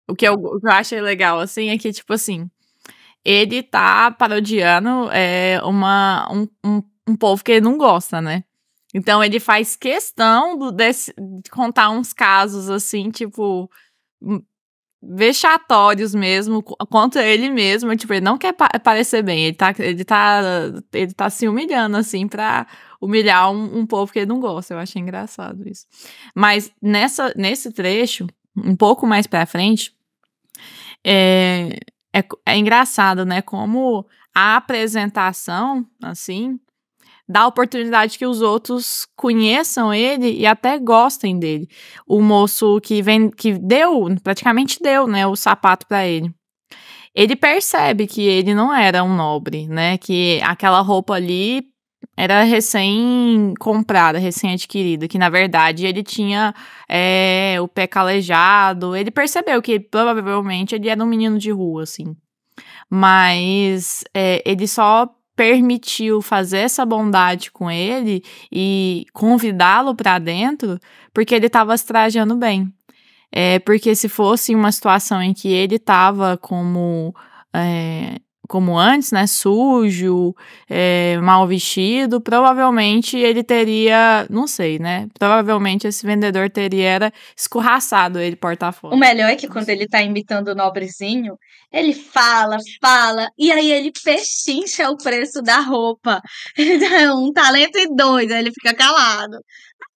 [SPEAKER 7] o que eu acho legal, assim, é que, tipo assim, ele tá parodiando um povo que ele não gosta, né? Então ele faz questão de contar uns casos, assim, tipo, vexatórios mesmo, contra ele mesmo. Tipo, ele não quer parecer bem, ele tá se humilhando, assim, pra humilhar um povo que ele não gosta. Eu achei engraçado isso. Mas nesse trecho, um pouco mais pra frente, é engraçado, né? Como a apresentação, assim, dá oportunidade que os outros conheçam ele e até gostem dele. O moço que praticamente deu, né, o sapato pra ele. Ele percebe que ele não era um nobre, né? Que aquela roupa ali era recém-comprada, recém-adquirida, que na verdade ele tinha o pé calejado. Ele percebeu que provavelmente ele era um menino de rua, assim. Mas ele só permitiu fazer essa bondade com ele e convidá-lo pra dentro porque ele estava se trajando bem. Porque se fosse uma situação em que ele estava como antes, né, sujo, mal vestido, provavelmente ele teria, não sei, né, provavelmente esse vendedor teria escorraçado ele porta fora.
[SPEAKER 6] O melhor é que quando ele tá imitando o nobrezinho, ele fala, e aí ele pechincha o preço da roupa. Um talento e 2, aí ele fica calado.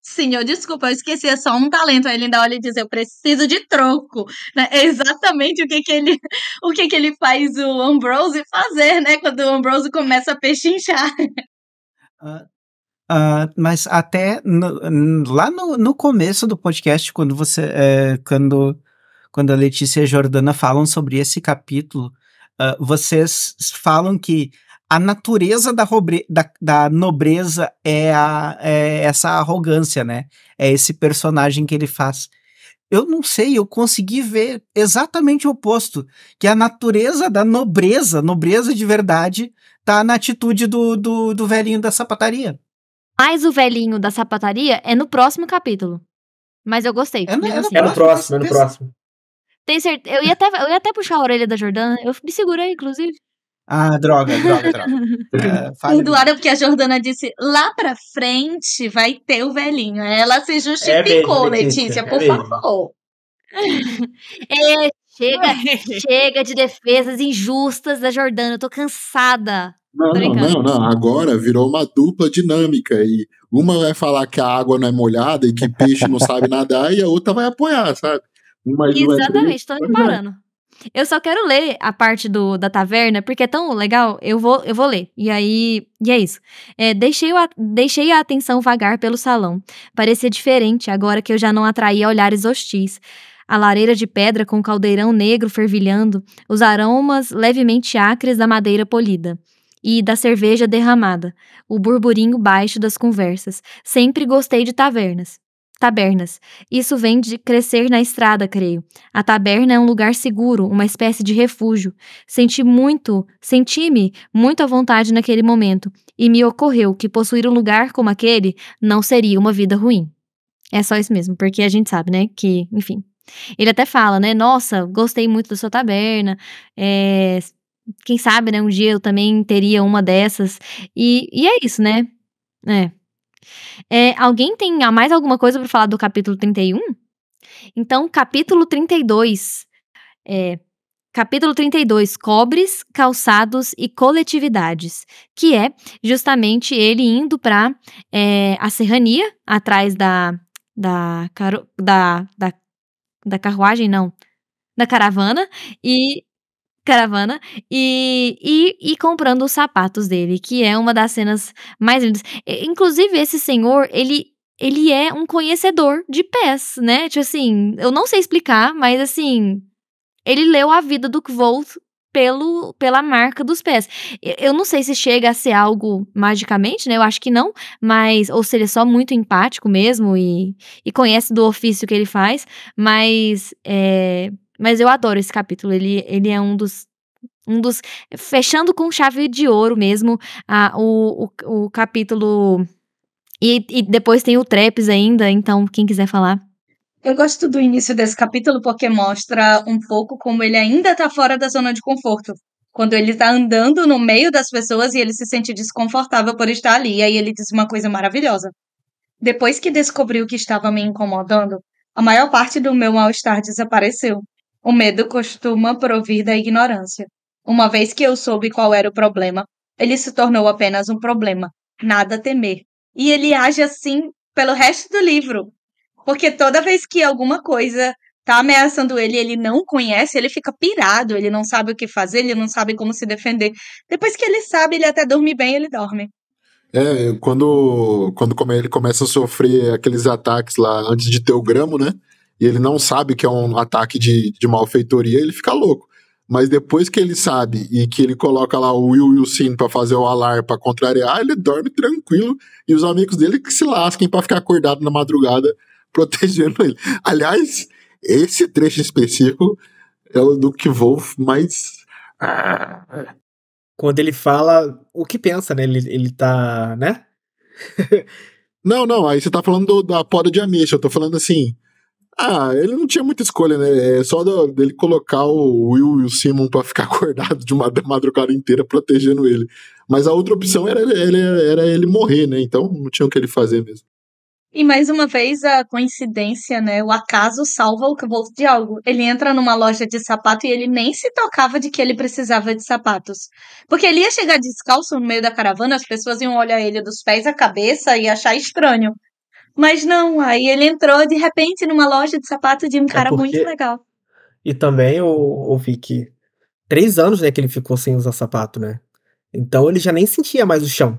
[SPEAKER 6] Senhor, desculpa, eu esqueci, é só um talento. Aí ele ainda olha e diz, eu preciso de troco. Né? É exatamente o que ele faz o Ambrose fazer, né? Quando o Ambrose começa a pechinchar.
[SPEAKER 8] Mas até lá no começo do podcast, quando quando a Letícia e a Jordana falam sobre esse capítulo, vocês falam que a natureza da nobreza é essa arrogância, né? É esse personagem que ele faz. Eu não sei, eu consegui ver exatamente o oposto, que a natureza da nobreza de verdade, tá na atitude do velhinho da sapataria.
[SPEAKER 1] Mas o velhinho da sapataria é no próximo capítulo. Mas eu gostei.
[SPEAKER 8] É no
[SPEAKER 5] próximo.
[SPEAKER 1] Tem certeza? Eu ia até puxar a orelha da Jordana. Eu me segurei, inclusive.
[SPEAKER 8] Ah, droga.
[SPEAKER 6] Perdoada porque a Jordana disse, lá pra frente vai ter o velhinho. Ela se justificou,
[SPEAKER 5] mesmo,
[SPEAKER 6] Letícia, por
[SPEAKER 5] mesmo.
[SPEAKER 6] favor.
[SPEAKER 1] Chega de defesas injustas da Jordana. Eu tô cansada.
[SPEAKER 3] Não. Agora virou uma dupla dinâmica. E uma vai falar que a água não é molhada e que peixe não sabe nadar, e a outra vai apoiar, sabe?
[SPEAKER 1] Exatamente, tô reparando. Eu só quero ler a parte da taverna, porque é tão legal, eu vou ler. E é isso. Deixei a atenção vagar pelo salão. Parecia diferente, agora que eu já não atraía olhares hostis. A lareira de pedra com o caldeirão negro fervilhando, os aromas levemente acres da madeira polida e da cerveja derramada, o burburinho baixo das conversas. Sempre gostei de tabernas. Isso vem de crescer na estrada, creio. A taberna é um lugar seguro, uma espécie de refúgio. Senti-me muito à vontade naquele momento, e me ocorreu que possuir um lugar como aquele não seria uma vida ruim. É só isso mesmo, porque a gente sabe, né, que, enfim. Ele até fala, né, nossa, gostei muito da sua taberna, quem sabe, né, um dia eu também teria uma dessas. E é isso, né? Alguém tem mais alguma coisa pra falar do capítulo 31? Então, capítulo 32. Capítulo 32, cobres, calçados e coletividades, que é justamente ele indo pra a serrania, atrás da carruagem, não, da caravana, e comprando os sapatos dele, que é uma das cenas mais lindas. Inclusive, esse senhor, ele é um conhecedor de pés, né? Tipo assim, eu não sei explicar, mas assim, ele leu a vida do Kvothe pela marca dos pés. Eu não sei se chega a ser algo magicamente, né? Eu acho que não, mas ou se ele é só muito empático mesmo e conhece do ofício que ele faz, mas eu adoro esse capítulo. Ele é um dos fechando com chave de ouro mesmo o capítulo. E depois tem o Trepes ainda, então quem quiser falar.
[SPEAKER 6] Eu gosto do início desse capítulo porque mostra um pouco como ele ainda tá fora da zona de conforto. Quando ele tá andando no meio das pessoas e ele se sente desconfortável por estar ali. E aí ele diz uma coisa maravilhosa. Depois que descobri o que estava me incomodando, a maior parte do meu mal-estar desapareceu. O medo costuma provir da ignorância. Uma vez que eu soube qual era o problema, ele se tornou apenas um problema. Nada a temer. E ele age assim pelo resto do livro. Porque toda vez que alguma coisa tá ameaçando ele, ele não conhece, ele fica pirado, ele não sabe o que fazer, ele não sabe como se defender. Depois que ele sabe, ele até dorme bem, ele dorme.
[SPEAKER 3] Quando ele começa a sofrer aqueles ataques lá antes de ter o gramo, né? E ele não sabe que é um ataque de malfeitoria, ele fica louco. Mas depois que ele sabe e que ele coloca lá o Will e o Sin pra fazer o alar pra contrariar, ele dorme tranquilo e os amigos dele que se lasquem pra ficar acordado na madrugada protegendo ele. Aliás, esse trecho específico é o do Kvothe mais...
[SPEAKER 5] Quando ele fala o que pensa, né? Ele tá, né?
[SPEAKER 3] Não, aí você tá falando da poda de ameixa, eu tô falando assim... ele não tinha muita escolha, né? É só dele colocar o Will e o Simon pra ficar acordado de uma madrugada inteira protegendo ele. Mas a outra opção era ele morrer, né? Então não tinha o que ele fazer mesmo.
[SPEAKER 6] E mais uma vez a coincidência, né? O acaso salva o Kvothe de algo. Ele entra numa loja de sapato e ele nem se tocava de que ele precisava de sapatos. Porque ele ia chegar descalço no meio da caravana, as pessoas iam olhar ele dos pés à cabeça e achar estranho. Mas não, aí ele entrou de repente numa loja de sapato de um cara muito legal.
[SPEAKER 5] E também eu ouvi que 3 anos, né, que ele ficou sem usar sapato, né? Então ele já nem sentia mais o chão.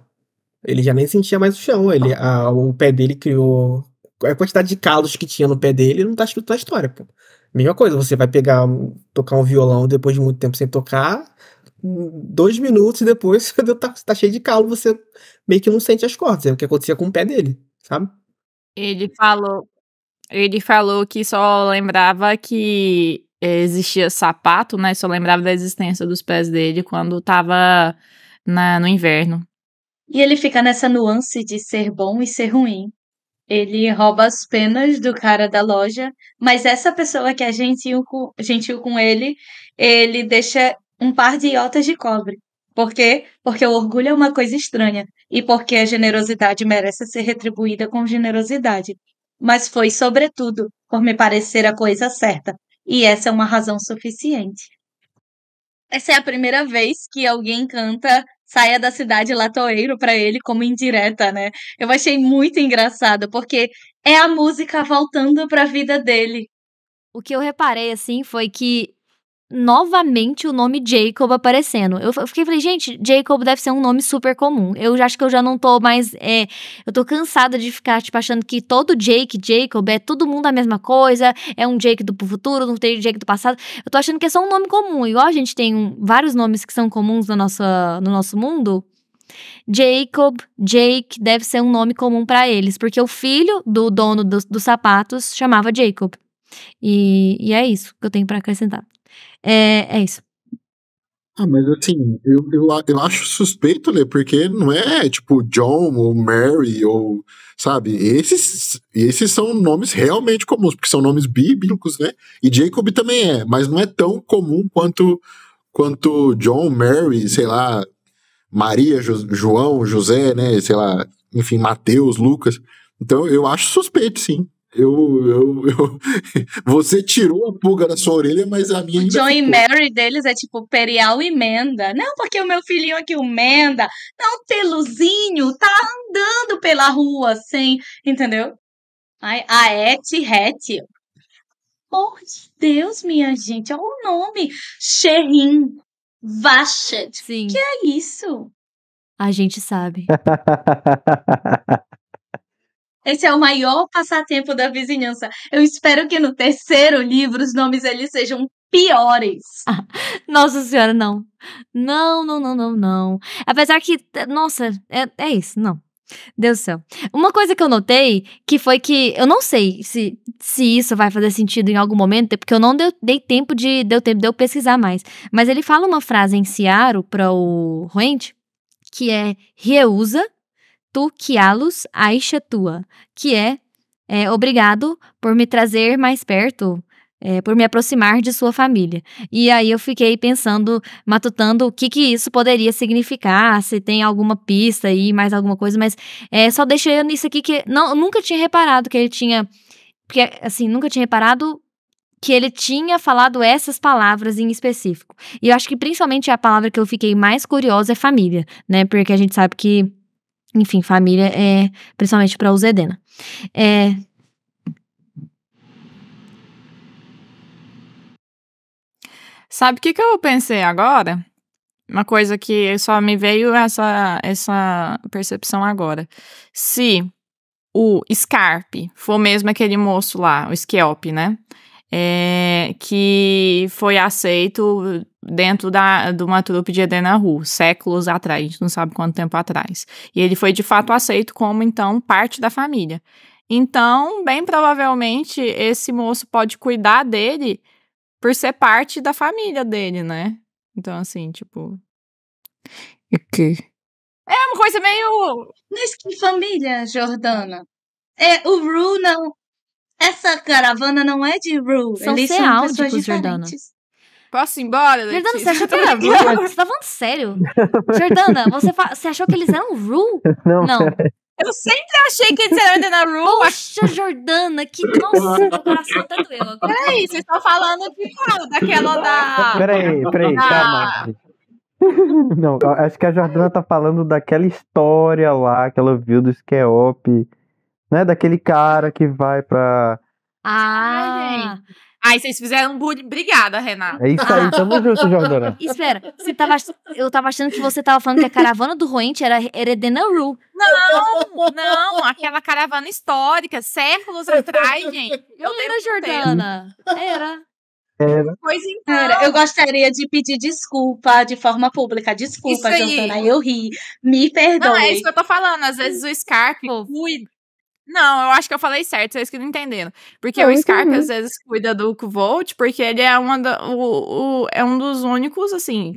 [SPEAKER 5] O pé dele criou... A quantidade de calos que tinha no pé dele não tá escrito na história, pô. Mesma coisa, você vai tocar um violão depois de muito tempo sem tocar, 2 minutos e depois tá cheio de calo, você meio que não sente as cordas. É o que acontecia com o pé dele, sabe?
[SPEAKER 7] Ele falou que só lembrava que existia sapato, né? Só lembrava da existência dos pés dele quando tava no inverno.
[SPEAKER 6] E ele fica nessa nuance de ser bom e ser ruim. Ele rouba as penas do cara da loja, mas essa pessoa que é gentil com ele deixa um par de iotas de cobre. Por quê? Porque o orgulho é uma coisa estranha e porque a generosidade merece ser retribuída com generosidade. Mas foi, sobretudo, por me parecer a coisa certa. E essa é uma razão suficiente. Essa é a primeira vez que alguém canta Saia da Cidade Latoeiro pra ele como indireta, né? Eu achei muito engraçado, porque é a música voltando pra vida dele.
[SPEAKER 1] O que eu reparei, assim, foi que novamente o nome Jacob aparecendo. Eu falei, gente, Jacob deve ser um nome super comum. Eu já acho que eu já não tô mais... eu tô cansada de ficar, tipo, achando que todo Jacob, é todo mundo a mesma coisa, é um Jake do futuro, não tem Jake do passado. Eu tô achando que é só um nome comum. Igual a gente tem vários nomes que são comuns no nosso mundo. Jacob, Jake, deve ser um nome comum pra eles, porque o filho do dono dos sapatos chamava Jacob. E é isso que eu tenho pra acrescentar. É isso.
[SPEAKER 3] Mas assim, eu acho suspeito, Lê, porque não é tipo John ou Mary ou, sabe, esses são nomes realmente comuns, porque são nomes bíblicos, né? E Jacob também mas não é tão comum quanto John, Mary, sei lá, Maria, João, José, né, sei lá, enfim, Mateus, Lucas. Então eu acho suspeito, sim. Você tirou a pulga da sua orelha, mas a minha
[SPEAKER 6] O
[SPEAKER 3] ainda
[SPEAKER 6] John e
[SPEAKER 3] ficou.
[SPEAKER 6] Mary deles é tipo Perial e Menda. Não, porque o meu filhinho aqui, o Menda, não, Teluzinho, tá andando pela rua sem, entendeu? Ai, a Het. Por Deus, minha gente, olha o nome. Sherin Vashed.
[SPEAKER 1] Sim,
[SPEAKER 6] Que é isso?
[SPEAKER 1] a gente sabe.
[SPEAKER 6] Esse é o maior passatempo da vizinhança. Eu espero que no terceiro livro os nomes eles sejam piores.
[SPEAKER 1] Nossa senhora, não. Não. Apesar que, nossa, é isso, não. Deus do céu. Uma coisa que eu notei, que foi que, eu não sei se isso vai fazer sentido em algum momento, porque eu não dei tempo de eu pesquisar mais. Mas ele fala uma frase em Ciaro para o Ruente, que é Reusa tu quialus aisha tua, que é obrigado por me trazer mais perto, por me aproximar de sua família. E aí eu fiquei pensando, matutando o que isso poderia significar, se tem alguma pista aí, mais alguma coisa, mas só deixei nisso aqui que eu nunca tinha reparado que ele tinha, porque assim, nunca tinha reparado que ele tinha falado essas palavras em específico. E eu acho que principalmente a palavra que eu fiquei mais curiosa é família, né, porque a gente sabe que, enfim, família é principalmente para o Zedena.
[SPEAKER 7] Sabe o que eu pensei agora? Uma coisa que só me veio essa percepção agora. Se o Scarpe for mesmo aquele moço lá, o Skelp, né? Que foi aceito dentro de uma trupe de Edenahu, séculos atrás, a gente não sabe quanto tempo atrás. E ele foi de fato aceito como, então, parte da família. Então, bem provavelmente, esse moço pode cuidar dele por ser parte da família dele, né? Então, assim, tipo... É uma coisa meio...
[SPEAKER 6] Mas que família, Jordana? O Ru não... Essa caravana não é de Ru.
[SPEAKER 1] São
[SPEAKER 6] Eles são
[SPEAKER 1] ceáldicos,
[SPEAKER 6] pessoas
[SPEAKER 1] Jordana.
[SPEAKER 6] diferentes.
[SPEAKER 7] Posso ir embora,
[SPEAKER 1] Jordana,
[SPEAKER 7] Letícia?
[SPEAKER 1] você achou que era Ru? Você tá falando sério? Jordana, você achou que eles eram Ru? Não.
[SPEAKER 7] Eu sempre achei que eles eram Edenahu.
[SPEAKER 1] Poxa, Jordana, que... Nossa, meu coração até doeu agora.
[SPEAKER 7] Peraí, vocês estão falando de qual? Daquela da...
[SPEAKER 4] Peraí, calma. Não, eu acho que a Jordana tá falando daquela história lá que ela viu do Skeop, né? Daquele cara que vai pra...
[SPEAKER 1] Ah,
[SPEAKER 7] Ai, vocês fizeram bullying. Obrigada, Renata.
[SPEAKER 4] É isso aí, tamo junto, Jordana.
[SPEAKER 1] espera, eu tava achando que você tava falando que a caravana do Roente era Edenahu.
[SPEAKER 7] Não, aquela caravana histórica, séculos atrás, gente.
[SPEAKER 1] Não era Jordana. Era.
[SPEAKER 7] Pois então.
[SPEAKER 6] Eu gostaria de pedir desculpa de forma pública. Desculpa,
[SPEAKER 7] Isso aí.
[SPEAKER 6] Jordana. Eu ri. Me perdoe.
[SPEAKER 7] Não, é isso que eu tô falando. Às vezes o Scarpe cuida. Não, eu acho que eu falei certo, vocês que não entenderam. Porque o Scarpe às vezes cuida do Kvolt, porque ele é é um dos únicos, assim,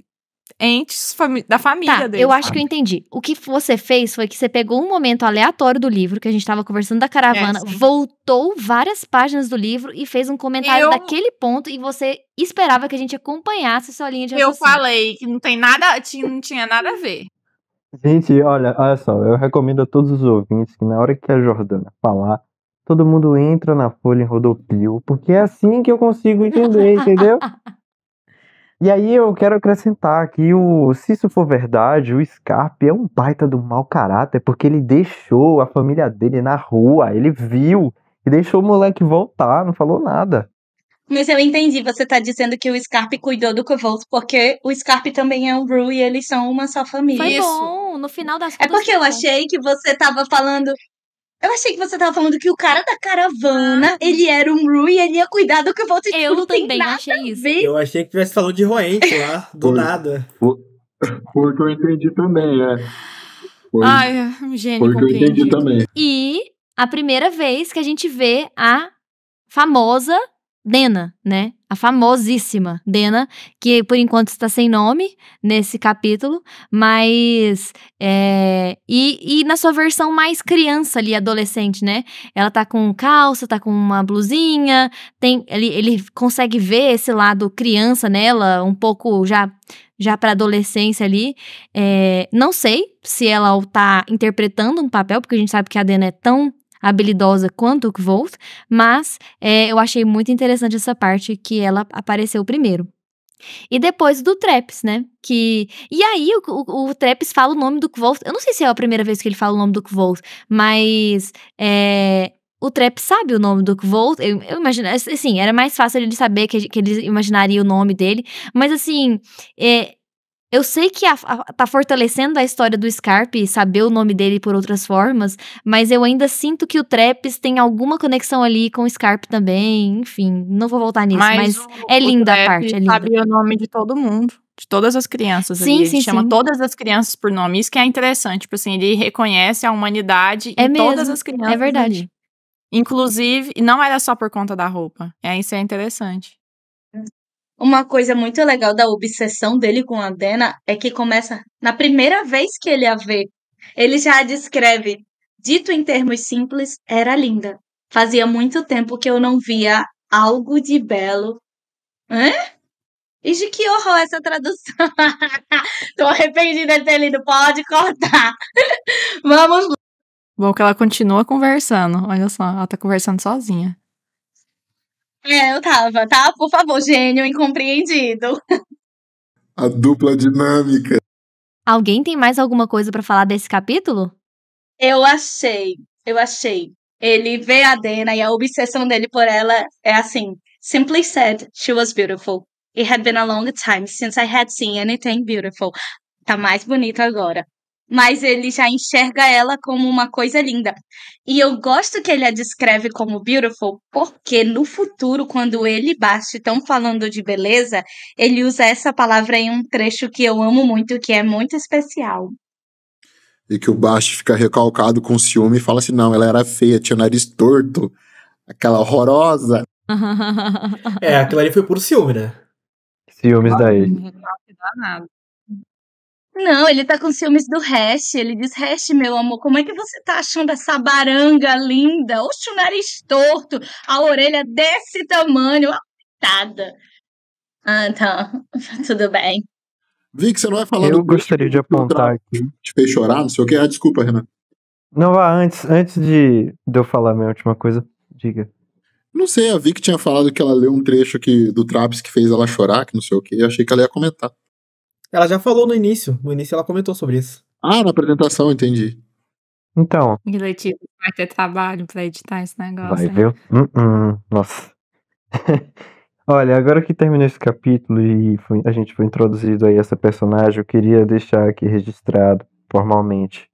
[SPEAKER 7] entes da família dele.
[SPEAKER 1] Eu acho que eu entendi. O que você fez foi que você pegou um momento aleatório do livro, que a gente tava conversando da caravana, voltou várias páginas do livro e fez um comentário daquele ponto, e você esperava que a gente acompanhasse sua linha de raciocínio.
[SPEAKER 7] Eu falei que não tinha nada a ver.
[SPEAKER 4] Gente, olha só, eu recomendo a todos os ouvintes que na hora que a Jordana falar, todo mundo entra na folha em rodopio, porque é assim que eu consigo entender, entendeu? E aí eu quero acrescentar que se isso for verdade, o Scarpe é um baita do mau caráter, porque ele deixou a família dele na rua, ele viu e deixou o moleque voltar, não falou nada.
[SPEAKER 6] Mas eu entendi, você tá dizendo que o Scarpe cuidou do Kvolt, porque o Scarpe também é um Bru e eles são uma só família.
[SPEAKER 1] Foi
[SPEAKER 7] Isso.
[SPEAKER 1] bom, no final das
[SPEAKER 6] É
[SPEAKER 1] contas.
[SPEAKER 6] porque eu achei que você tava falando. Eu achei que você tava falando que o cara da caravana, ele era um Bru e ele ia cuidar do Kvolt. Tipo,
[SPEAKER 1] Eu
[SPEAKER 6] não tem
[SPEAKER 1] também
[SPEAKER 6] nada
[SPEAKER 1] achei
[SPEAKER 6] a
[SPEAKER 1] isso.
[SPEAKER 6] ver.
[SPEAKER 5] Eu achei que tivesse falando de Roente lá, do
[SPEAKER 3] Foi.
[SPEAKER 5] nada.
[SPEAKER 3] Foi o que eu entendi também, Foi,
[SPEAKER 7] Ai, um gênio
[SPEAKER 3] foi o que eu entendi
[SPEAKER 7] compreendido.
[SPEAKER 3] também.
[SPEAKER 1] E a primeira vez que a gente vê a famosa Dena, né? A famosíssima Dena, que por enquanto está sem nome nesse capítulo, mas e na sua versão mais criança ali, adolescente, né? Ela tá com calça, tá com uma blusinha, ele consegue ver esse lado criança nela, um pouco já pra adolescência ali. Não sei se ela tá interpretando um papel, porque a gente sabe que a Dena é tão habilidosa quanto o Kvolt, mas eu achei muito interessante essa parte que ela apareceu primeiro. E depois do Traps, né? E aí o Traps fala o nome do Kvolt. Eu não sei se é a primeira vez que ele fala o nome do Kvolt, mas o Traps sabe o nome do Kvolt. Eu imagino, assim, era mais fácil ele saber que ele imaginaria o nome dele, mas assim, eu sei que tá fortalecendo a história do Scarpe, saber o nome dele por outras formas, mas eu ainda sinto que o Traps tem alguma conexão ali com o Scarpe também, enfim, não vou voltar nisso, mas é linda a parte, é linda.
[SPEAKER 7] Sabia o nome de todo mundo, de todas as crianças ali.
[SPEAKER 1] Sim,
[SPEAKER 7] Ele
[SPEAKER 1] sim,
[SPEAKER 7] chama
[SPEAKER 1] sim.
[SPEAKER 7] todas as crianças por nome, isso que é interessante, tipo assim, ele reconhece a humanidade
[SPEAKER 1] É
[SPEAKER 7] em todas
[SPEAKER 1] mesmo,
[SPEAKER 7] as crianças
[SPEAKER 1] é verdade.
[SPEAKER 7] ali. Inclusive, e não era só por conta da roupa, isso é interessante.
[SPEAKER 6] Uma coisa muito legal da obsessão dele com a Dena é que começa na primeira vez que ele a vê. Ele já a descreve, dito em termos simples, era linda. Fazia muito tempo que eu não via algo de belo. Hã? E de que horror essa tradução? Tô arrependida de ter lido, pode cortar. Vamos lá.
[SPEAKER 7] Bom que ela continua conversando, olha só, ela tá conversando sozinha.
[SPEAKER 6] Eu tava, tá? Por favor, gênio incompreendido.
[SPEAKER 3] A dupla dinâmica.
[SPEAKER 1] Alguém tem mais alguma coisa pra falar desse capítulo?
[SPEAKER 6] Eu achei. Ele vê a Dena e a obsessão dele por ela é assim. Simply said, she was beautiful. It had been a long time since I had seen anything beautiful. Tá mais bonito agora. Mas ele já enxerga ela como uma coisa linda. E eu gosto que ele a descreve como beautiful, porque no futuro, quando ele e Basti estão falando de beleza, ele usa essa palavra em um trecho que eu amo muito, que é muito especial.
[SPEAKER 3] E que o Basti fica recalcado com ciúme e fala assim, não, ela era feia, tinha o nariz torto, aquela horrorosa.
[SPEAKER 5] Aquilo ali foi puro ciúme, né?
[SPEAKER 4] Ciúmes daí.
[SPEAKER 7] Não dá nada.
[SPEAKER 6] Não, ele tá com ciúmes do Hash. Ele diz, Hash, meu amor, como é que você tá achando essa baranga linda? Oxe, o nariz torto, a orelha desse tamanho, coitada. Ah, tá. Tudo bem.
[SPEAKER 3] Vic, você não vai falar
[SPEAKER 4] Eu
[SPEAKER 3] do
[SPEAKER 4] gostaria de apontar aqui.
[SPEAKER 3] te fez chorar, não sei o que. Desculpa, Renan.
[SPEAKER 4] Não, antes de eu falar a minha última coisa, diga.
[SPEAKER 3] Não sei, a Vic tinha falado que ela leu um trecho aqui do Traps que fez ela chorar, que não sei o que. Eu achei que ela ia comentar.
[SPEAKER 5] Ela já falou no início. No início ela comentou sobre isso.
[SPEAKER 3] Ah, na apresentação, entendi.
[SPEAKER 4] Então,
[SPEAKER 7] E Letícia vai ter trabalho pra editar esse negócio.
[SPEAKER 4] vai,
[SPEAKER 7] hein?
[SPEAKER 4] viu? Nossa. Olha, agora que terminou esse capítulo e a gente foi introduzido aí essa personagem, eu queria deixar aqui registrado formalmente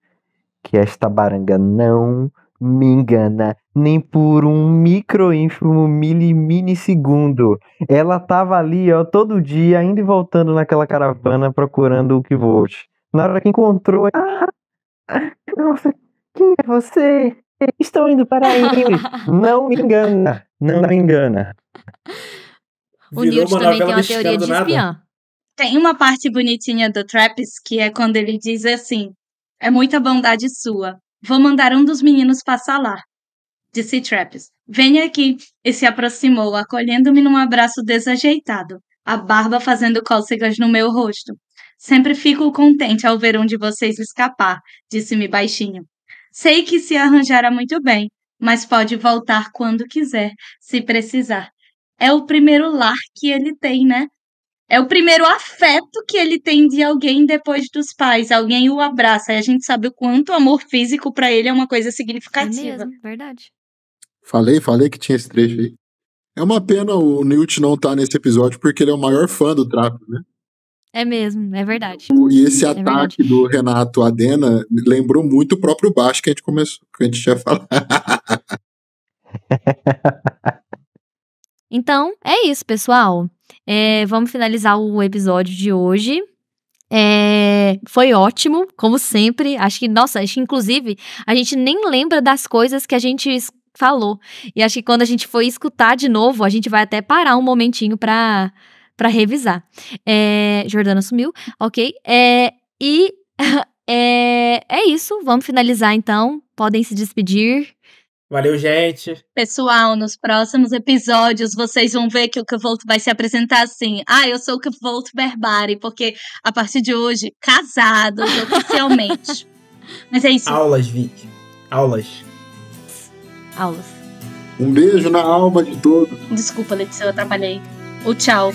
[SPEAKER 4] que esta baranga não me engana nem por um micro-ínfimo milissegundo. Ela tava ali, ó, todo dia, indo e voltando naquela caravana procurando o Kvolt. Na hora que encontrou, nossa, quem é você? Estou indo para aí. Não me engana, não me engana.
[SPEAKER 1] O
[SPEAKER 5] Virou
[SPEAKER 1] Newt
[SPEAKER 5] uma
[SPEAKER 1] também tem
[SPEAKER 5] novela
[SPEAKER 1] uma
[SPEAKER 5] mexicana
[SPEAKER 1] teoria
[SPEAKER 5] do
[SPEAKER 1] de
[SPEAKER 5] nada.
[SPEAKER 1] espiã.
[SPEAKER 6] Tem uma parte bonitinha do Traps que é quando ele diz assim: é muita bondade sua. Vou mandar um dos meninos passar lá. Disse Traps. Venha aqui. E se aproximou, acolhendo-me num abraço desajeitado, a barba fazendo cócegas no meu rosto. Sempre fico contente ao ver um de vocês escapar, disse-me baixinho. Sei que se arranjará muito bem, mas pode voltar quando quiser, se precisar. É o primeiro lar que ele tem, né? É o primeiro afeto que ele tem de alguém depois dos pais. Alguém o abraça. E a gente sabe o quanto o amor físico pra ele é uma coisa
[SPEAKER 1] É
[SPEAKER 6] significativa.
[SPEAKER 1] mesmo, verdade.
[SPEAKER 3] Falei que tinha esse trecho aí. É uma pena o Newt não tá nesse episódio, porque ele é o maior fã do Trapper, né?
[SPEAKER 1] É mesmo, é verdade.
[SPEAKER 3] E esse
[SPEAKER 1] verdade.
[SPEAKER 3] ataque do Renato à Dena lembrou muito o próprio Baixo que a gente tinha falado.
[SPEAKER 1] Então, é isso, pessoal. Vamos finalizar o episódio de hoje. Foi ótimo, como sempre. Acho que inclusive a gente nem lembra das coisas que a gente falou. E acho que quando a gente for escutar de novo, a gente vai até parar um momentinho pra revisar. Jordana sumiu, ok? E é isso, vamos finalizar então. Podem se despedir.
[SPEAKER 5] Valeu, gente.
[SPEAKER 6] Pessoal, nos próximos episódios vocês vão ver que o Kvolt vai se apresentar assim. Eu sou o Kvolt Berbari, porque a partir de hoje, casados oficialmente. Mas é isso.
[SPEAKER 5] Aulas, Vic. Aulas.
[SPEAKER 3] Um beijo na alma de todos.
[SPEAKER 6] Desculpa, Letícia, eu atrapalhei. Tchau.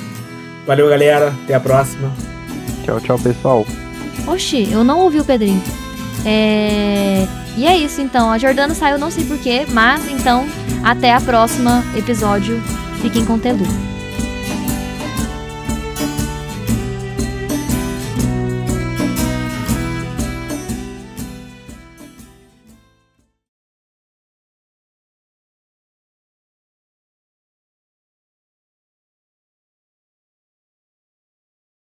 [SPEAKER 5] Valeu, galera. Até a próxima.
[SPEAKER 4] Tchau, pessoal.
[SPEAKER 1] Oxi, eu não ouvi o Pedrinho. E é isso, então. A Jordana saiu, não sei porquê, mas então, até a próxima episódio. Fiquem com Telu.